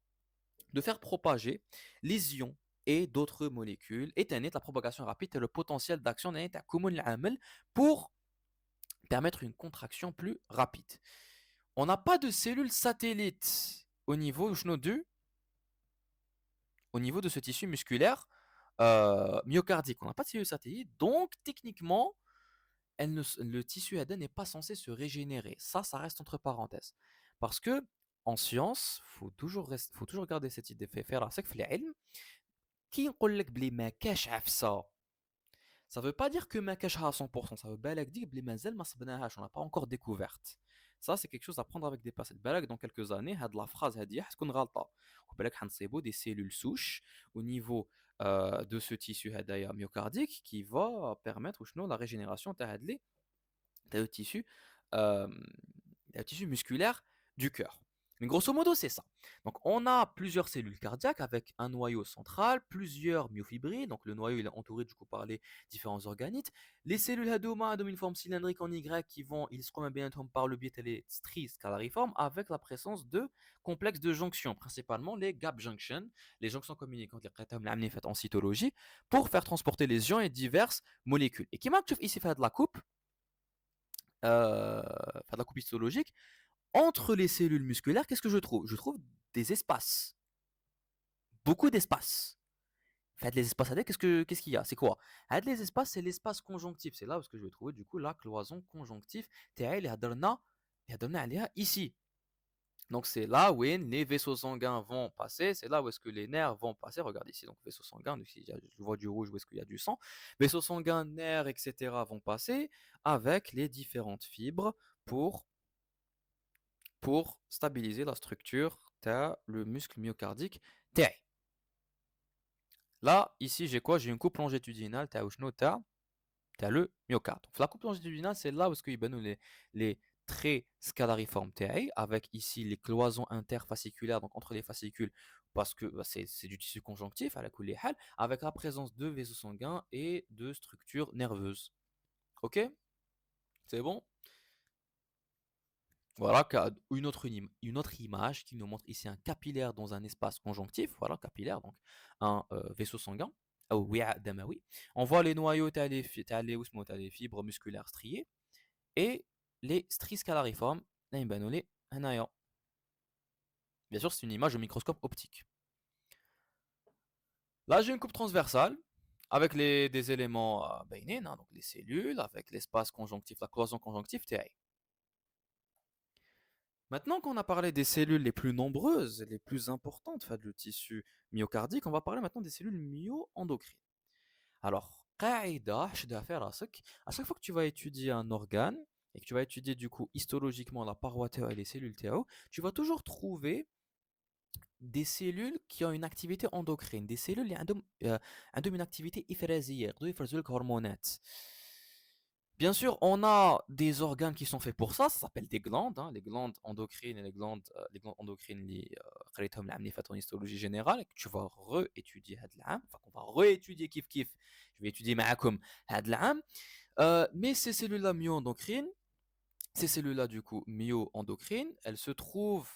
De faire propager les ions et d'autres molécules, et la propagation rapide et le potentiel d'action pour permettre une contraction plus rapide. On n'a pas de cellules satellites au niveau de ce tissu musculaire myocardique. On n'a pas de cellules satellites, donc techniquement, le tissu ADN n'est pas censé se régénérer. Ça reste entre parenthèses. Parce que en science, faut toujours garder cette idée. Faire راسك في العلم كي نقول لك بلي ما كاش عفسه. Ça veut pas dire que ma cache à 100%, ça veut dire que on n'a pas encore découverte. Ça, c'est quelque chose à prendre avec des pincettes. Dans quelques années, la phrase a dit qu'on غلطة. Des cellules souches au niveau de ce tissu myocardique qui va permettre la régénération le tissu, euh, le tissu musculaire du cœur. Mais grosso modo, c'est ça. Donc, on a plusieurs cellules cardiaques avec un noyau central, plusieurs myofibrilles. Donc, le noyau il est entouré du coup par les différents organites. Les cellules hadoma ont une forme cylindrique en Y ils se remettent bien par le biais des stries scalariformes avec la présence de complexes de jonction, principalement les gap junctions, les jonctions communicantes, les qatam l'amnifat en cytologie, pour faire transporter les ions et diverses molécules. Et qui m'a ici fait de la coupe, de la coupe histologique, entre les cellules musculaires, qu'est-ce que je trouve? Je trouve des espaces. Beaucoup d'espaces. Faites les espaces AD, qu'est-ce qu'il y a? C'est quoi? Les espaces, c'est l'espace conjonctif. C'est là où je vais trouver du coup la cloison conjonctive. Elle est ici. Donc c'est là où les vaisseaux sanguins vont passer, c'est là où est-ce que les nerfs vont passer. Regardez ici, donc vaisseaux sanguins, ici, je vois du rouge où est-ce qu'il y a du sang. Vaisseaux sanguins, nerfs, etc. vont passer avec les différentes fibres pour stabiliser la structure le muscle myocardique. Là, ici, j'ai quoi? J'ai une coupe longitudinale, t'as le myocarde. Donc, la coupe longitudinale, c'est là où est-ce qu'il y a les traits scalariformes avec ici les cloisons interfasciculaires, donc entre les fascicules, parce que c'est du tissu conjonctif, à la coulée avec la présence de vaisseaux sanguins et de structures nerveuses. Ok? C'est bon? Voilà une autre image qui nous montre ici un capillaire dans un espace conjonctif. Voilà, capillaire, donc un vaisseau sanguin. On voit les noyaux, les fibres musculaires striées et les stries scalariformes. Bien sûr, c'est une image au microscope optique. Là, j'ai une coupe transversale avec des éléments donc les cellules, avec l'espace conjonctif, la cloison conjonctive, Maintenant qu'on a parlé des cellules les plus nombreuses, les plus importantes, enfin, le tissu myocardique, on va parler maintenant des cellules myo-endocrines. Alors, قاعدة حشدها في راسك, à chaque fois que tu vas étudier un organe et que tu vas étudier du coup histologiquement la paroi تاعو et les cellules تاعو, tu vas toujours trouver des cellules qui ont une activité endocrine, des cellules qui ont une activité إفرازية, يقدروا يفرزوا لك هرمونات. Bien sûr, on a des organes qui sont faits pour ça s'appelle des glandes, hein, les glandes endocrines et les glandes endocrines اللي قريتهم العام en histologie générale, et que tu vas réétudier هاد العام, enfin qu'on va réétudier كيف je vais étudier معاكم هاد العام. Mais ces cellules-là myo-endocrines, ces cellules-là, du coup, myo-endocrines, elles se trouvent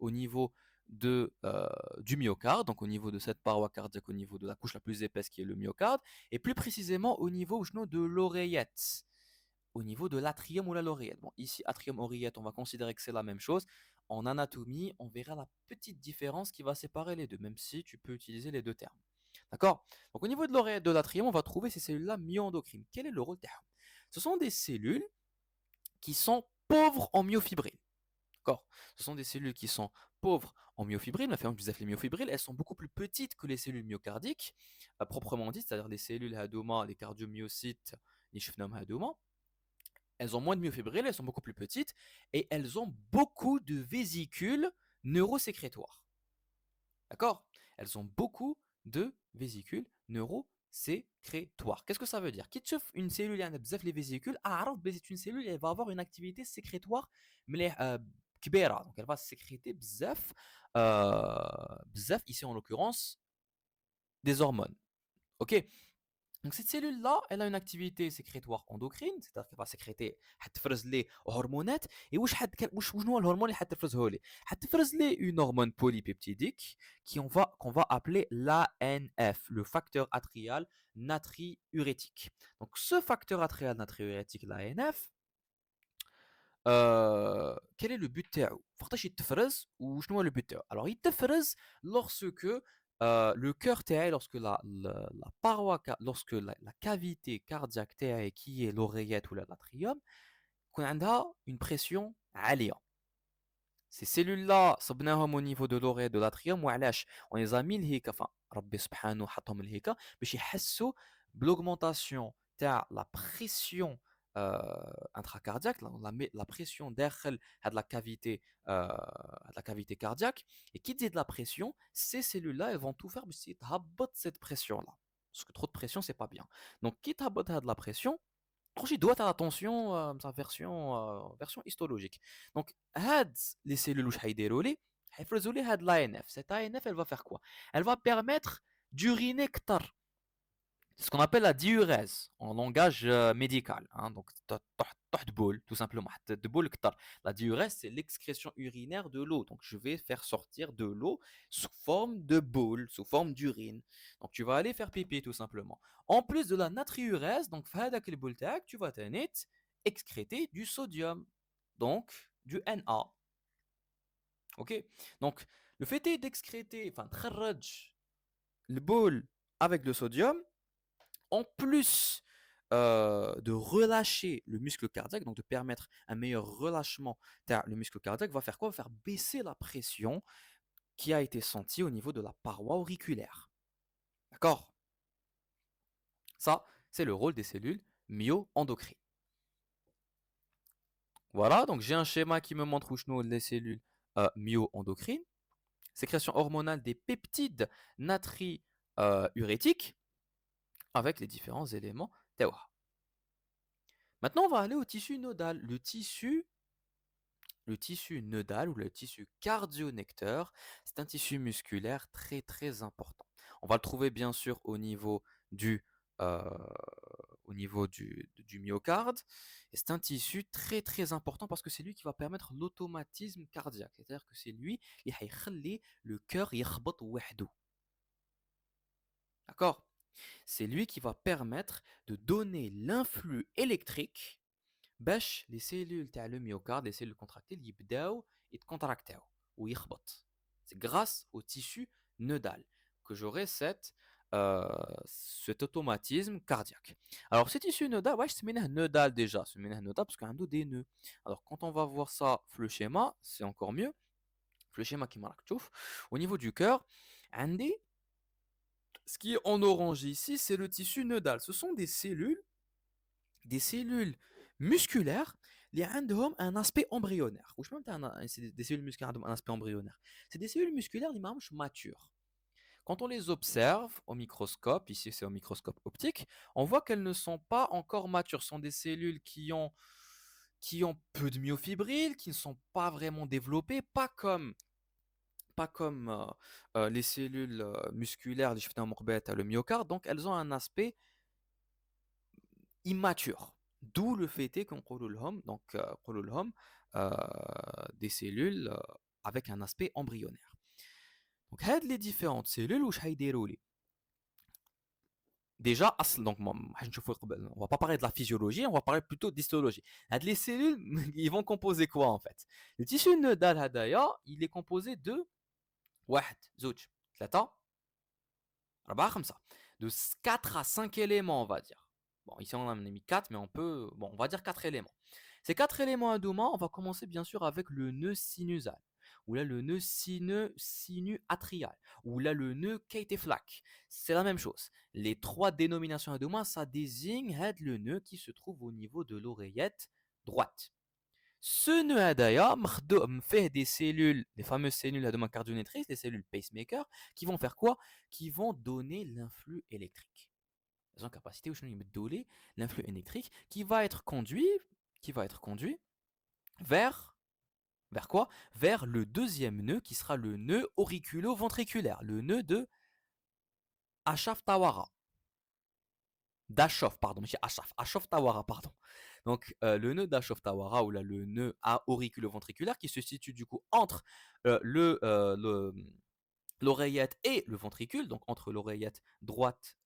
au niveau du myocarde, donc au niveau de cette paroi cardiaque, au niveau de la couche la plus épaisse qui est le myocarde, et plus précisément au niveau de l'oreillette, au niveau de l'atrium ou l'oreillette. Bon, ici, atrium, oreillette, on va considérer que c'est la même chose. En anatomie, on verra la petite différence qui va séparer les deux, même si tu peux utiliser les deux termes. D'accord? Donc au niveau de l'oreillette, de l'atrium, on va trouver ces cellules-là myo-endocrines. Quel est le rôle d'elles? Ce sont des cellules qui sont pauvres en myofibrilles. D'accord. Ce sont des cellules qui sont pauvres en myofibrilles. Les myofibrilles, elles sont beaucoup plus petites que les cellules myocardiques, proprement dit, c'est-à-dire les cellules hadoma, les cardiomyocytes, les shifnam hadoma. Elles ont moins de myofibrilles, elles sont beaucoup plus petites et elles ont beaucoup de vésicules neurosécrétoires. D'accord? Elles ont beaucoup de vésicules neurosécrétoires. Qu'est-ce que ça veut dire? Qui te une cellule qui a les vésicules, c'est une cellule, elle va avoir une activité sécrétoire كبيرة. Donc elle va sécréter bzaf, ici en l'occurrence des hormones. Ok? Donc cette cellule-là, elle a une activité sécrétoire endocrine, c'est-à-dire qu'elle va sécréter حتفرز لي هرمونات. Et شنو الهرمون اللي حتفرزه لي؟ حتفرز لي une hormone polypeptidique qu'on va appeler l'ANF, le facteur atrial natriurétique. Donc ce facteur atrial natriurétique, l'ANF, quel est le but تاعو؟ وقتاش يتفرز وشنو هو le but تاعو؟ Alors يتفرز lorsque le cœur تاعي, lorsque la paroi, lorsque la cavité cardiaque تاعي qui est l'oreillette ou l'atrium, يكون عندها une pression عالية. Ces cellules-là صبناهم au niveau de l'oreillette de l'atrium, وعلاش؟ on les a mis لهيك, enfin ربي سبحانه حطهم لهيك باش يحسوا بالاugmentation تاع la pression intracardiaque, la pression داخل de la cavité cardiaque. Et qui dit de la pression, ces cellules-là, elles vont tout faire pour essayer de تهبط cette pression-là. Parce que trop de pression, c'est pas bien. Donc, qui تهبط de la pression, il doit à la tension, sa version histologique. Donc, les cellules où حيديروا لي حيفرزوا لي هاد l'ANF. Cette ANF, elle va faire quoi? Elle va permettre d'uriner كتر. C'est ce qu'on appelle la diurèse en langage médical, hein. Donc, tout simplement. La diurèse, c'est l'excrétion urinaire de l'eau. Donc, je vais faire sortir de l'eau sous forme de boule, sous forme d'urine. Donc, tu vas aller faire pipi, tout simplement. En plus de la natriurèse, donc, tu vas excréter du sodium, donc du Na. Ok? Donc, le fait est d'excréter, enfin, le bol avec le sodium, en plus de relâcher le muscle cardiaque, donc de permettre un meilleur relâchement, le muscle cardiaque va faire quoi? Va faire baisser la pression qui a été sentie au niveau de la paroi auriculaire. D'accord? Ça, c'est le rôle des cellules myo-endocrines. Voilà, donc j'ai un schéma qui me montre où les cellules myo-endocrines, sécrétion hormonale des peptides natriurétiques avec les différents éléments TEWA. Maintenant, on va aller au tissu nodal. Le tissu nodal ou le tissu cardio-necteur, c'est un tissu musculaire très très important. On va le trouver bien sûr euh, au niveau du myocarde. Et c'est un tissu très très important parce que c'est lui qui va permettre l'automatisme cardiaque. C'est-à-dire que c'est lui qui va le cœur يخبط وحده. D'accord? C'est lui qui va permettre de donner l'influx électrique باش les cellules تاع le myocarde, les cellules contractiles يبداو يتكونتراكتاو ويخبط. C'est grâce au tissu nodal que j'aurai cette euh, cet automatisme cardiaque. Alors, ce tissu nodal, ouais, c'est nodal déjà, c'est nodal parce qu'il y a des nœuds. Alors, quand on va voir ça, le schéma, c'est encore mieux. Le schéma qui marque tout. Au niveau du cœur, Andy, ce qui est en orange ici, c'est le tissu nodal. Ce sont des cellules musculaires qui ont un aspect embryonnaire. Ou je même c'est des cellules musculaires qui ont un aspect embryonnaire. C'est des cellules musculaires qui sont matures. Quand on les observe au microscope, ici c'est au microscope optique, on voit qu'elles ne sont pas encore matures. Ce sont des cellules qui ont peu de myofibrilles, qui ne sont pas vraiment développées, pas comme les cellules musculaires, le myocarde, donc elles ont un aspect immature. D'où le fait est qu'on parle donc euh, des cellules avec un aspect embryonnaire. Donc, les différentes cellules, où déjà, donc, on va pas parler de la physiologie, on va parler plutôt d'histologie. Les cellules, ils vont composer quoi en fait? Le tissu nodal hadaya, il est composé de 1 2 3 4 5 de 4 à 5 éléments, on va dire. Bon, ici on a mis 4, mais on va dire 4 éléments. Ces 4 éléments indomants, on va commencer bien sûr avec le nœud sinusal, ou là le nœud sinu-atrial, ou là le nœud Keiteflak. C'est la même chose. Les 3 dénominations indomants, ça désigne le nœud qui se trouve au niveau de l'oreillette droite. Ce nœud hadaya fait des cellules, les fameuses cellules à demande cardionétrice, les cellules pacemaker, qui vont faire quoi? Qui vont donner l'influx électrique. Elles ont capacité de donner l'influx électrique qui va être conduit vers quoi? Vers le deuxième nœud qui sera le nœud auriculo-ventriculaire, le nœud de Ashaf-Tawara. D'Ashof, pardon, monsieur Ashaf, Ashof-Tawara, pardon. Donc, le nœud d'Ashof-Tawara, ou là, le nœud auriculo-ventriculaire, qui se situe du coup entre l'oreillette et le ventricule, donc entre l'oreillette droite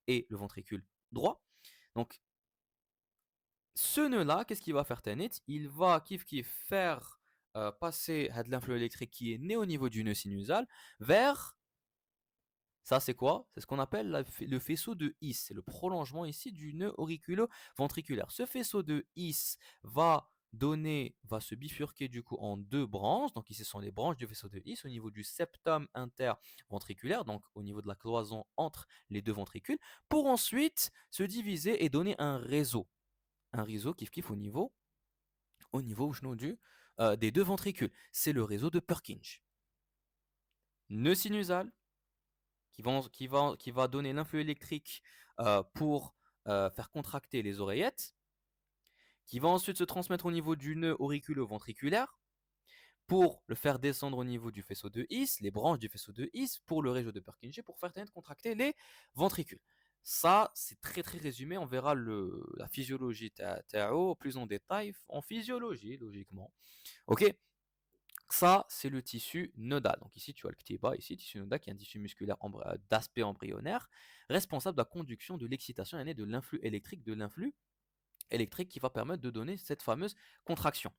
et le ventricule droit. Donc, ce nœud-là, qu'est-ce qu'il va faire Tanit? Il va faire passer de l'influx électrique qui est né au niveau du nœud sinusal vers, ça c'est quoi? C'est ce qu'on appelle le faisceau de His. C'est le prolongement ici du nœud auriculo-ventriculaire. Ce faisceau de His va se bifurquer du coup en 2 branches. Donc ici ce sont les branches du faisceau de His au niveau du septum interventriculaire, donc au niveau de la cloison entre les deux ventricules, pour ensuite se diviser et donner un réseau. Un réseau kiff au niveau des deux ventricules. C'est le réseau de Purkinje. Nœud sinusal qui va donner l'influx électrique pour faire contracter les oreillettes, qui va ensuite se transmettre au niveau du nœud auriculo-ventriculaire pour le faire descendre au niveau du faisceau de His, les branches du faisceau de His, pour le réseau de Purkinje, pour faire contracter les ventricules. Ça, c'est très très résumé. On verra la physiologie Tao plus en détail en physiologie, logiquement. Ok? Ça, c'est le tissu nodal. Donc ici, tu as le ktiba, ici, tissu nodal, qui est un tissu musculaire d'aspect embryonnaire, responsable de la conduction de l'excitation et de l'influx électrique, qui va permettre de donner cette fameuse contraction.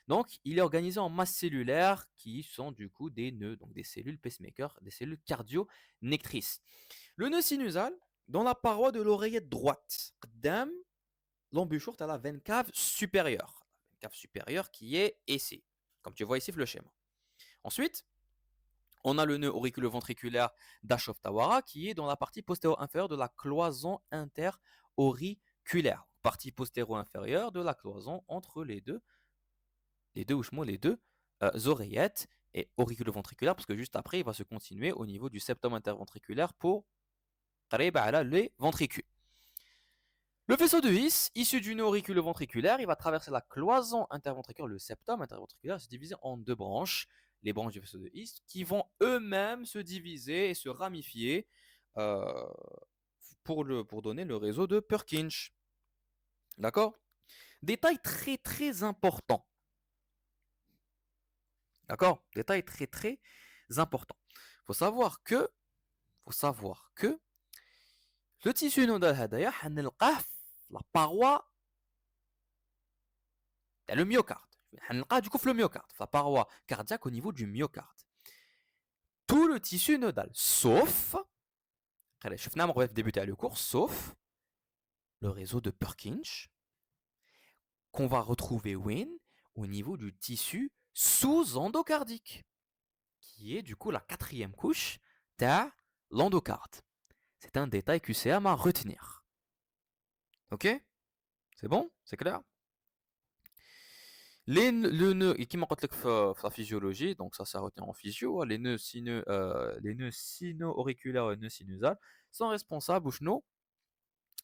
Donc, il est organisé en masses cellulaires qui sont du coup des nœuds, donc des cellules pacemaker, des cellules cardio-nectrices. Le nœud sinusal, dans la paroi de l'oreillette droite, l'embouchure à la veine cave supérieure. La veine cave supérieure qui est ici, comme tu vois ici le schéma. Ensuite, on a le nœud auriculo-ventriculaire d'Ashof-Tawara qui est dans la partie postéro-inférieure de la cloison interauriculaire. Partie postéro-inférieure de la cloison entre les deux oreillettes et auriculo-ventriculaire, parce que juste après, il va se continuer au niveau du septum interventriculaire pour les ventricules. Le faisceau de His, issu du nœud auriculo-ventriculaire, il va traverser la cloison interventriculaire, le septum interventriculaire, se diviser en 2 branches, les branches du faisceau de His, qui vont eux-mêmes se diviser et se ramifier pour donner le réseau de Purkinje. D'accord? Détail très très important. D'accord? Détail très très important. Faut savoir que le tissu nodal hadaya, la paroi, le myocarde. Du coup, le myocarde, la paroi cardiaque au niveau du myocarde. Tout le tissu nodal, sauf Allez, je vais débuter le cours, sauf le réseau de Purkinje qu'on va retrouver au niveau du tissu sous-endocardique, qui est du coup la quatrième couche de l'endocarde. C'est un détail QCM à retenir. Ok? C'est bon? C'est clair? Le nœud, et qui m'a dit la physiologie, donc ça retient en physio, les nœuds sino-auriculaires et nœuds sinusales sont responsables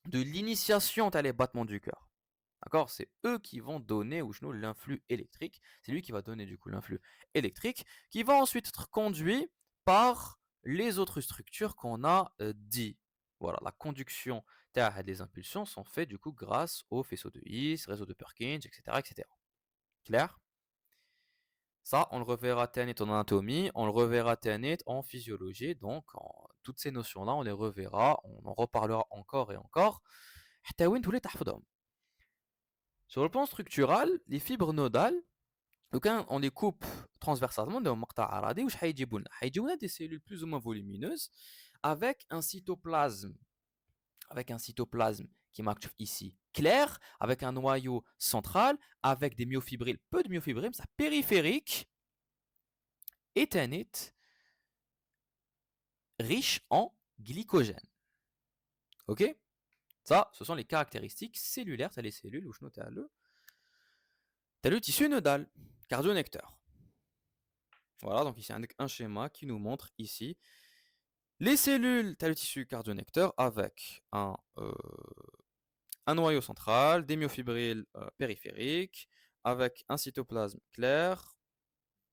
de l'initiation dans les battements du cœur. D'accord? C'est eux qui vont donner l'influx électrique. C'est lui qui va donner du coup l'influx électrique qui va ensuite être conduit par les autres structures qu'on a dit. Voilà, la conduction des impulsions sont faites du coup grâce au faisceau de His, réseau de Purkinje, etc., etc. Clair? Ça, on le reverra net en anatomie, on le reverra net en physiologie. Donc, toutes ces notions-là, on les reverra, on en reparlera encore et encore. حتى وين تولي تحفظهم. Sur le plan structural, les fibres nodales, quand on les coupe transversalement, on a des cellules plus ou moins volumineuses avec un cytoplasme qui marque ici clair, avec un noyau central, avec des myofibrilles, peu de myofibrilles, ça périphérique, éthanite, riche en glycogène. Ok? Ça, ce sont les caractéristiques cellulaires, c'est les cellules où je note le tissu nodal, cardionecteur. Voilà, donc ici un schéma qui nous montre ici les cellules, tu as le tissu cardionecteur avec un noyau central, des myofibrilles périphériques, avec un cytoplasme clair,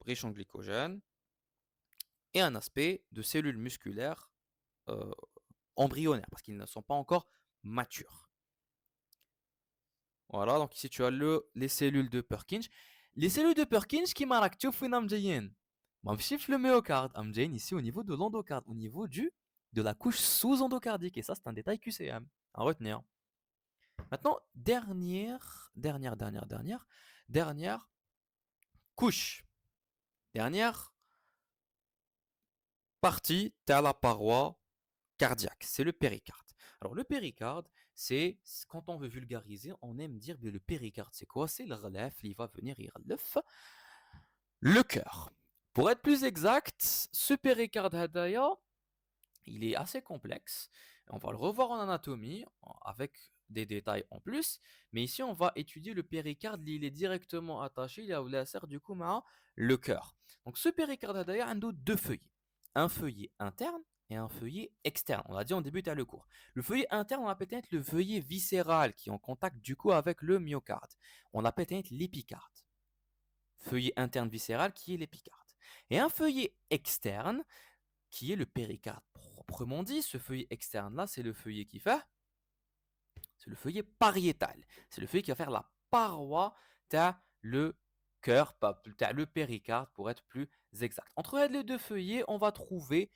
riche en glycogène, et un aspect de cellules musculaires euh, embryonnaires, parce qu'ils ne sont pas encore matures. Voilà, donc ici tu as les cellules de Purkinje. Les cellules de Purkinje qui marquent le myocarde, ici au niveau de l'endocarde, au niveau de la couche sous-endocardique. Et ça, c'est un détail QCM à retenir. Maintenant, dernière couche. Dernière partie de la paroi cardiaque. C'est le péricarde. Alors, le péricarde, c'est quand on veut vulgariser, on aime dire que le péricarde, c'est quoi? C'est le relève, il va venir, il relève le cœur. Pour être plus exact, ce péricarde hadaya, il est assez complexe. On va le revoir en anatomie avec des détails en plus. Mais ici, on va étudier le péricarde. Il est directement attaché. Il a sert du coup à le cœur. Donc ce péricarde hadaya a deux feuillets. Un feuillet interne et un feuillet externe. On l'a dit en début de le cours. Le feuillet interne, on appelle peut-être le feuillet viscéral qui est en contact du coup avec le myocarde. On l'appelle peut-être l'épicarde. Feuillet interne viscéral qui est l'épicarde. Et un feuillet externe qui est le péricarde proprement dit. Ce feuillet externe-là, c'est le feuillet qui fait, c'est le feuillet pariétal. C'est le feuillet qui va faire la paroi de le cœur, le péricarde pour être plus exact. Entre les deux feuillets, on va trouver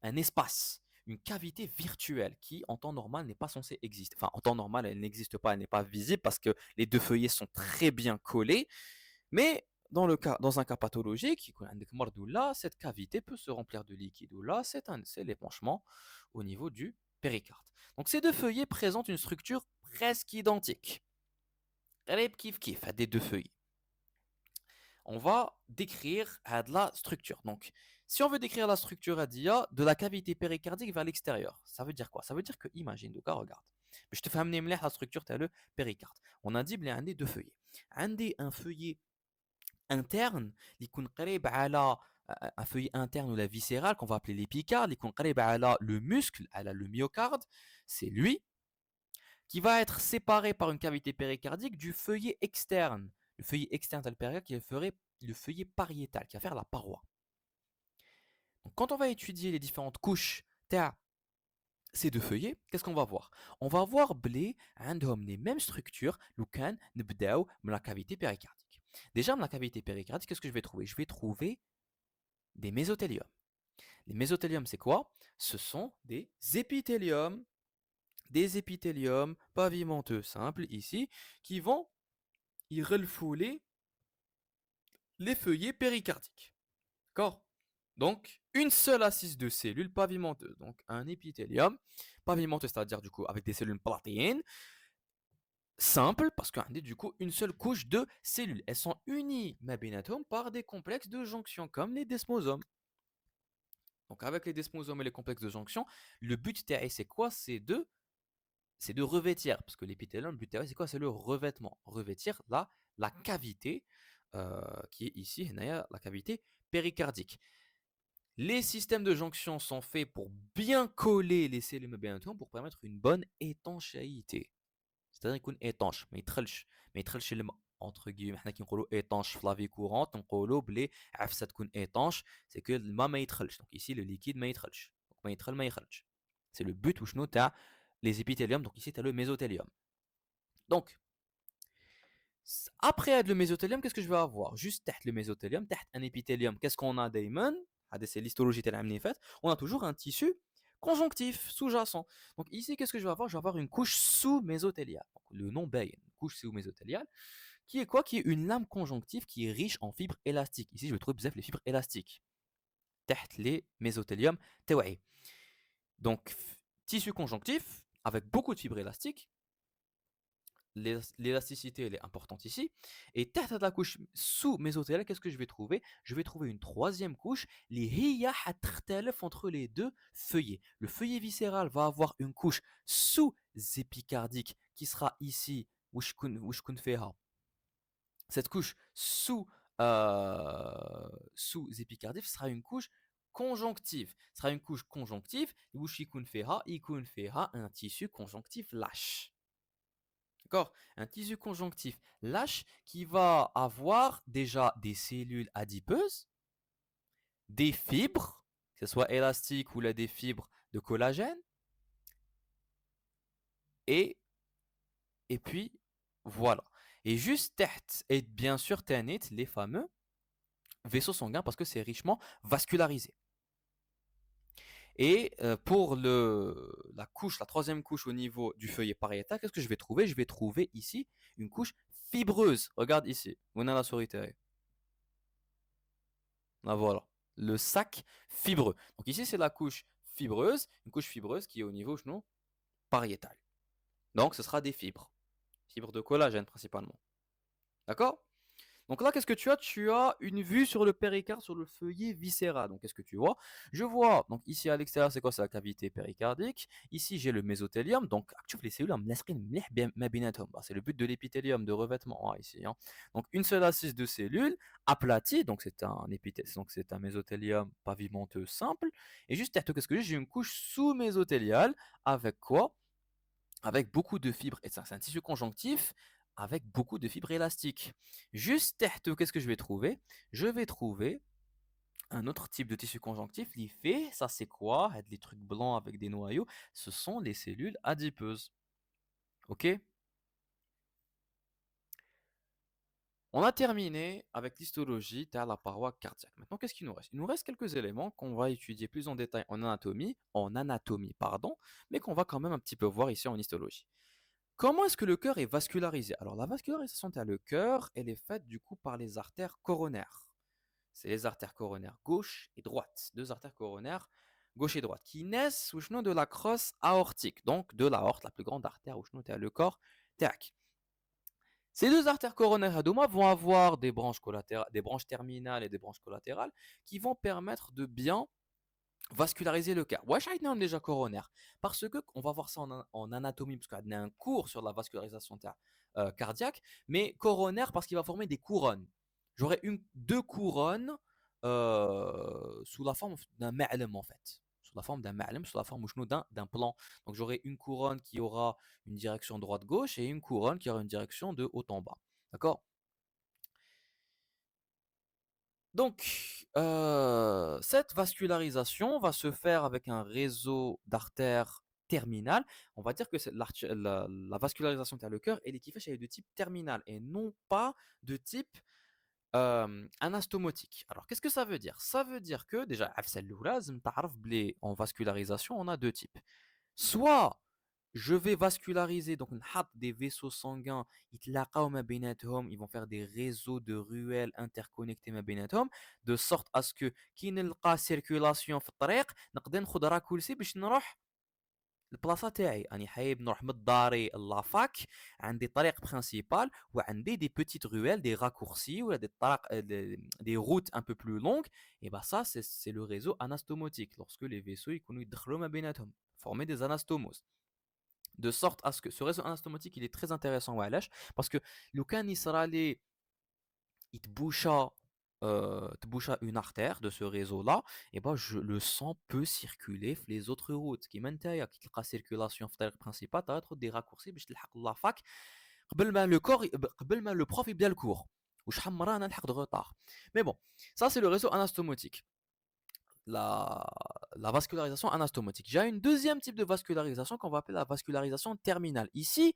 un espace, une cavité virtuelle qui, en temps normal, n'est pas censée exister. Enfin, en temps normal, elle n'existe pas, elle n'est pas visible parce que les deux feuillets sont très bien collés. Mais dans un cas pathologique, cette cavité peut se remplir de liquide ou là, c'est l'épanchement au niveau du péricarde. Donc ces deux feuillets présentent une structure presque identique. À des deux feuillets. On va décrire la structure. Donc, si on veut décrire la structure de la cavité péricardique vers l'extérieur, ça veut dire quoi? Ça veut dire que, imagine, regarde. Je te fais amener la structure de le péricarde. On a dit qu'il y a deux feuillets. Un feuillet interne اللي يكون قريب على un feuillet interne ou la viscérale qu'on va appeler l'épicarde اللي يكون قريب على le muscle على le myocarde, c'est lui qui va être séparé par une cavité péricardique du feuillet externe. Le feuillet externe de le péricarde qui ferait le feuillet pariétal qui va faire la paroi. Donc, quand on va étudier les différentes couches de ces deux feuillets, qu'est-ce qu'on va voir? On va voir blé عندهم les mêmes structures لو كان نبداو من la cavité péricardique. Déjà, dans la cavité péricardique, qu'est-ce que je vais trouver? Je vais trouver des mésothéliums. Les mésothéliums, c'est quoi? Ce sont des épithéliums pavimenteux simples ici, qui vont y refouler les feuillets péricardiques. D'accord? Donc, une seule assise de cellules pavimenteuses. Donc un épithélium pavimenteux, c'est-à-dire du coup avec des cellules platéines, simple parce qu'on a du coup une seule couche de cellules. Elles sont unies ma بيناتهم par des complexes de jonction comme les desmosomes. Donc avec les desmosomes et les complexes de jonction, le but c'est quoi? C'est de revêtir, parce que l'épithélium, le but c'est quoi? C'est le revêtement. Revêtir la cavité qui est ici, la cavité péricardique. Les systèmes de jonction sont faits pour bien coller les cellules mébienatomes pour permettre une bonne étanchéité. C'est-à-dire qu'il est étanche, ما يدخلش الماء. Entre guillemets, حنا كي نقولوا étanche في la vie courante, نقولوا بلي عفسه تكون étanche, c'est que الماء ما يدخلش. Donc ici le liquide ما يدخلش. Donc ما يخرج. C'est le but وشنو تاع les épithéliums. Donc ici tu as le mésothélium. Donc après le mésothélium, qu'est-ce que je vais avoir? Juste تحت le mésothélium, تحت un épithélium, qu'est-ce qu'on a دايما؟ c'est l'histologie تاع العام اللي فات. On a toujours un tissu conjonctif sous-jacent. Donc ici, qu'est-ce que je vais avoir? Je vais avoir une couche sous-mésothéliale. Le nom baye, une couche sous-mésothéliale, qui est quoi? Qui est une lame conjonctive qui est riche en fibres élastiques. Ici, je vais trouver les fibres élastiques. تحت les mésothéliums تاوعي. Donc tissu conjonctif avec beaucoup de fibres élastiques. L'élasticité, elle est importante ici. Et tête de la couche sous-mésothéliale, qu'est-ce que je vais trouver? Je vais trouver une troisième couche, les hiya hatrtelef entre les deux feuillets. Le feuillet viscéral va avoir une couche sous-épicardique qui sera ici, cette couche sous-épicardique sera une couche conjonctive. Ce sera une couche conjonctive, où un tissu conjonctif lâche. D'accord? Un tissu conjonctif lâche qui va avoir déjà des cellules adipeuses, des fibres, que ce soit élastiques ou là des fibres de collagène, et, et puis voilà. Et juste tête, et bien sûr ténit, les fameux vaisseaux sanguins parce que c'est richement vascularisé. Et pour la troisième couche au niveau du feuillet pariétal, qu'est-ce que je vais trouver? Je vais trouver ici une couche fibreuse. Regarde ici, on a la souris. Là, voilà, le sac fibreux. Donc ici, c'est la couche fibreuse, une couche fibreuse qui est au niveau genou pariétal. Donc ce sera des fibres de collagène principalement. D'accord? Donc là, qu'est-ce que tu as? Tu as une vue sur le péricarde, sur le feuillet viscéral. Donc qu'est-ce que tu vois? Je vois, donc ici à l'extérieur, c'est quoi? C'est la cavité péricardique. Ici, j'ai le mésothélium. Donc, tu les cellules, c'est le but de l'épithélium, de revêtement ici. Donc une seule assise de cellules aplatie, donc c'est un épithélium, donc c'est un mésothélium pavimenteux simple. Et juste qu'est-ce que j'ai? J'ai une couche sous-mésothéliale avec quoi? Avec beaucoup de fibres. Et ça, c'est un tissu conjonctif avec beaucoup de fibres élastiques. Juste qu'est-ce que je vais trouver? Je vais trouver un autre type de tissu conjonctif. L'IFE, ça c'est quoi? Les trucs blancs avec des noyaux, ce sont les cellules adipeuses. Ok? On a terminé avec l'histologie de la paroi cardiaque. Maintenant, qu'est-ce qu'il nous reste? Il nous reste quelques éléments qu'on va étudier plus en détail en anatomie, pardon, mais qu'on va quand même un petit peu voir ici en histologie. Comment est-ce que le cœur est vascularisé? Alors la vascularisation de le cœur, elle est faite du coup par les artères coronaires. C'est les artères coronaires gauche et droite, deux artères coronaires gauche et droite, qui naissent de la crosse aortique, donc de l'aorte, la plus grande artère le corps. Tac. Ces deux artères coronaires vont avoir des branches terminales et des branches collatérales qui vont permettre de bien vasculariser le cœur. Ouais, j'ai déjà coronaire. Parce que, on va voir ça en anatomie, parce qu'on a un cours sur la vascularisation cardiaque, mais coronaire parce qu'il va former des couronnes. J'aurai deux couronnes sous la forme d'un ma'lem en fait. Sous la forme d'un ma'lem, sous la forme d'un plan. Donc j'aurai une couronne qui aura une direction droite-gauche et une couronne qui aura une direction de haut en bas. D'accord? Donc, cette vascularisation va se faire avec un réseau d'artères terminales. On va dire que la vascularisation vers le cœur, elle est qui fait de type terminal et non pas de type anastomotique. Alors, qu'est-ce que ça veut dire? Ça veut dire que, déjà, en vascularisation, on a deux types. Soit je vais vasculariser, donc نحط des vaisseaux sanguins يتلاقاو ما بيناتهم, ils vont faire des réseaux de ruelles interconnectés ما بيناتهم, de sorte à ce que كي نلقى circulation في الطريق نقدر ناخد راكولسي باش نروح البلاصه تاعي. اني حايب نروح من داري لافاك, عندي طريق برينسيبال وعندي دي بيتيت رويل, دي راكورسي ولا دي طرق, دي روت ان بو بلو لونغ. اي با سا سي لو ريزو اناستوموتيك, لورسكو لي فيسو يكونوا يدخلوا ما بيناتهم, former des anastomoses, de sorte à ce que ce réseau anastomotique il est très intéressant وعلاش, parce que لو كان يصرى لي يتبوشا تبوشا une artère de ce réseau-là, et ben le sang peut circuler les autres routes. كيما نتايا كي تلقى circulation في الطريق principal تقدر تاخد des raccourcis باش تلحق لافاك قبل ما لو كور, قبل ما لو بروف يبدا الكور, وشحال من مره انا نلحق دو retard. Mais bon, ça c'est le réseau anastomotique, la vascularisation anastomotique. J'ai une deuxième type de vascularisation qu'on va appeler la vascularisation terminale. Ici,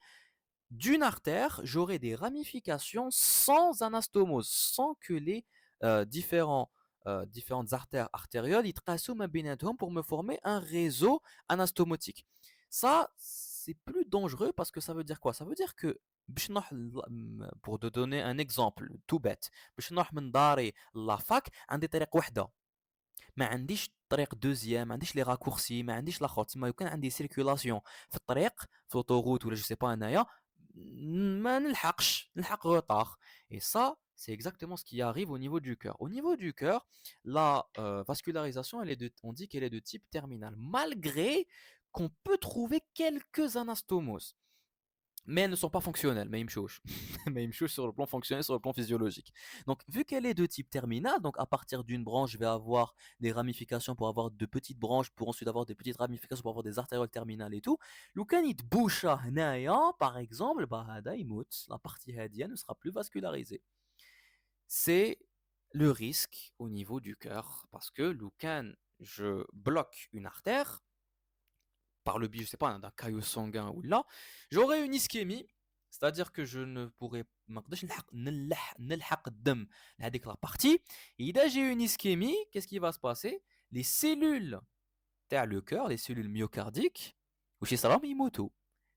d'une artère, j'aurai des ramifications sans anastomose, sans que les différentes artères artérielles يتقاسوا ما بيناتهم pour me former un réseau anastomotique. Ça, c'est plus dangereux parce que ça veut dire quoi? Ça veut dire que pour te donner un exemple tout bête, باش نروح من داري لافاك عندي طريق وحده, ما عنديش طريق دوزيام, ما عنديش لي راكورسي, ما عنديش لاخر. تما لو كان عندي سيركيولاسيون في الطريق في اوتوروت ولا جو سي با انايا, ما نلحق retard. Et ça, c'est exactement ce qui arrive au niveau du cœur. Au niveau du cœur, la vascularisation, on dit qu'elle est de type terminal, malgré qu'on peut trouver quelques anastomoses. Mais elles ne sont pas fonctionnelles, mais mais sur le plan fonctionnel, sur le plan physiologique. Donc, vu qu'elle est de type terminal, donc à partir d'une branche, je vais avoir des ramifications pour avoir de petites branches, pour ensuite avoir des petites ramifications pour avoir des artérioles terminales et tout. Lukanit boucha naya, par exemple, bah, la partie hadia ne sera plus vascularisée. C'est le risque au niveau du cœur, parce que Lukan, je bloque une artère, par le biais, je sais pas, d'un caillot sanguin ou là, j'aurai une ischémie, c'est-à-dire que je ne pourrai ما نقدرش نلحق الدم لهذيك la partie. Et là j'ai une ischémie, qu'est-ce qui va se passer? Les cellules تاع le cœur, les cellules myocardiques, وش يصرى يموتوا.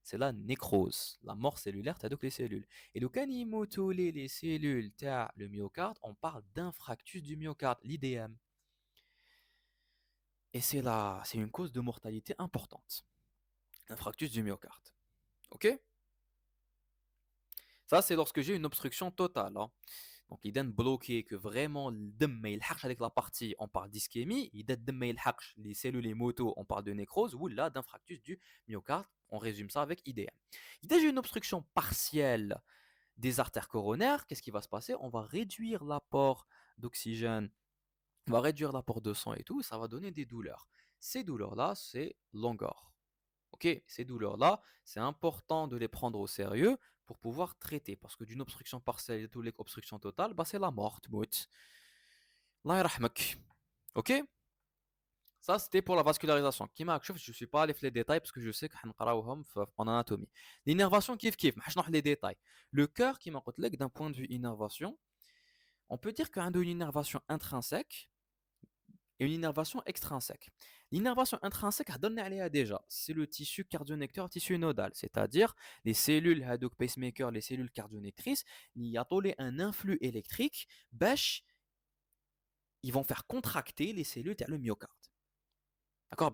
C'est la nécrose, la mort cellulaire تاع دوك les cellules. Et لو كان يموتوا les cellules تاع le myocarde, on parle d'infarctus du myocarde, l'IDM. Et c'est une cause de mortalité importante. Infarctus du myocarde. Ok? Ça, c'est lorsque j'ai une obstruction totale. Hein. Donc, il est bloqué, que vraiment, le dème avec la partie, on parle d'ischémie. Il est les cellules et motos, on parle de nécrose. Ou là, d'infarctus du myocarde. On résume ça avec IDM. Dès j'ai une obstruction partielle des artères coronaires, qu'est-ce qui va se passer? On va réduire l'apport d'oxygène, on va réduire l'apport de sang et tout, et ça va donner des douleurs. Ces douleurs-là, c'est l'angor. Ok, ces douleurs-là, c'est important de les prendre au sérieux pour pouvoir traiter. Parce que d'une obstruction partielle et toute obstruction totale, bah c'est la mort. Allah yarahmak. Ok? Ça, c'était pour la vascularisation. Je ne suis pas allé faire les détails parce que je sais qu'on en anatomie. L'innervation, kiff kiff, je les détails. Le cœur, qui m'a dit d'un point de vue innervation, on peut dire qu'il y a une innervation intrinsèque et une innervation extrinsèque. L'innervation intrinsèque, déjà, c'est le tissu cardionecteur, tissu nodal, c'est-à-dire les cellules pacemaker, les cellules cardionectrices, il y a un influx électrique, ils vont faire contracter les cellules le myocarde. D'accord?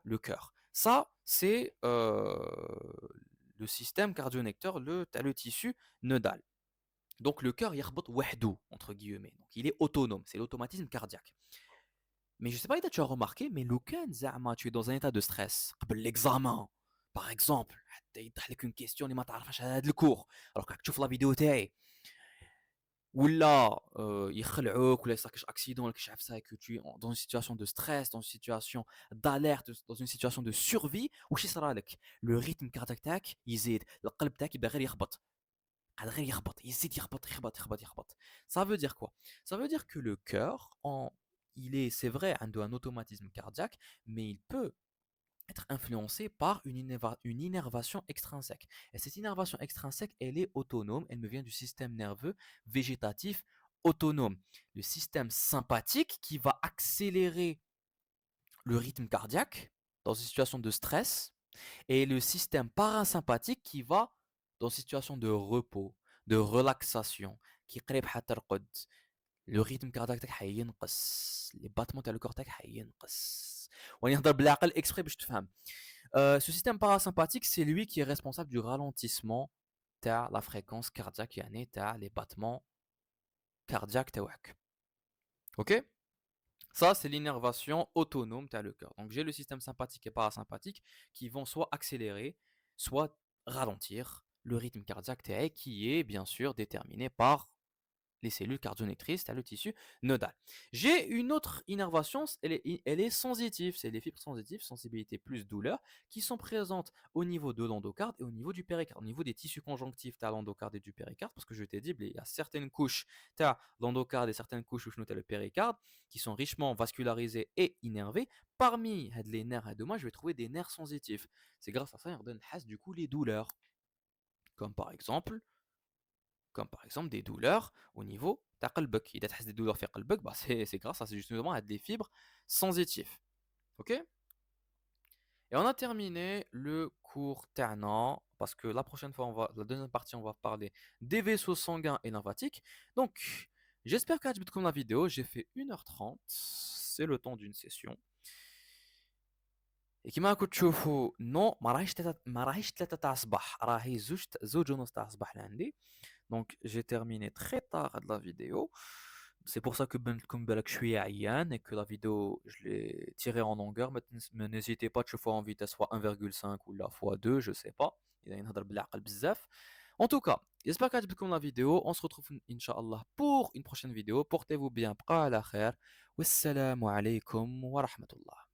Le cœur. Ça, c'est le système cardionecteur, le tissu nodal. Donc le cœur يخبط وحده entre guillemets. Donc il est autonome, c'est l'automatisme cardiaque. Mais je sais pas si tu as remarqué, mais le كان زعما tu es dans un état de stress قبل l'examen par exemple, حتى يطرح لك une question اللي ما تعرفهاش على هذا الكور, alors que تشوف لا فيديو تاعي ولا يخلعوك ولا يصير كاش اكسيدون ولا كاش عفسه que tu es dans une situation de stress, dans une situation d'alerte, dans une situation de survie, وش يصرى لك؟ le rythme cardiaque تاعك يزيد, القلب تاعك يبدا غير يخبط. Ça veut dire quoi? Ça veut dire que le cœur, c'est vrai, un automatisme cardiaque, mais il peut être influencé par une innervation extrinsèque. Et cette innervation extrinsèque, elle est autonome, elle me vient du système nerveux végétatif autonome. Le système sympathique qui va accélérer le rythme cardiaque dans une situation de stress et le système parasympathique qui va dans une situation de repos, de relaxation, qui قريب حترقد. Le rythme cardiaque تاعك حينقص، les battements تاع le corps تاعك حينقص. وني نهضر بالعقل exprès باش تفهم. Ce système parasympathique, c'est lui qui est responsable du ralentissement تاع la fréquence cardiaque يعني تاع les battements cardiaques تاعك. OK? Ça, c'est l'innervation autonome تاع le cœur. Donc j'ai le système sympathique et parasympathique qui vont soit accélérer, soit ralentir le rythme cardiaque تاعي qui est bien sûr déterminé par les cellules cardionectrices, tu as le tissu nodal. J'ai une autre innervation, elle est sensitive, c'est les fibres sensitives, sensibilité plus douleur, qui sont présentes au niveau de l'endocarde et au niveau du péricarde, au niveau des tissus conjonctifs, tu as l'endocarde et du péricarde, parce que je t'ai dit, il y a certaines couches, tu as l'endocarde et certaines couches où tu as le péricarde, qui sont richement vascularisées et innervées. Parmi les nerfs de moi, je vais trouver des nerfs sensitifs. C'est grâce à ça qu'on donne du coup les douleurs, comme par exemple des douleurs au niveau ta qalbek. Il a des douleurs في قلبك, bah c'est grâce à justement à des fibres sensitives. OK? Et on a terminé le cours ternant parce que la prochaine fois, la deuxième partie, on va parler des vaisseaux sanguins et lymphatiques. Donc, j'espère que tu la vidéo. J'ai fait 1h30. C'est le temps d'une session. Et كما راكم تشوفوا نو ما راهيش 3 تاع الصباح راهي زوج ونص تاع الصباح لعندي. Donc j'ai terminé très tard de la vidéo. C'est pour ça que بنتكم بالك شوية عيان et que la vidéo je l'ai tirée en longueur. Mais n'hésitez pas de chauffer en vitesse fois 1,5 ou la fois 2, je sais pas. إذا نهضر بالعقل بزاف. En tout cas, j'espère que عجبتكم la vidéo. On se retrouve Inch'Allah pour une prochaine vidéo. Portez-vous bien. بقى على خير. والسلام عليكم ورحمة الله.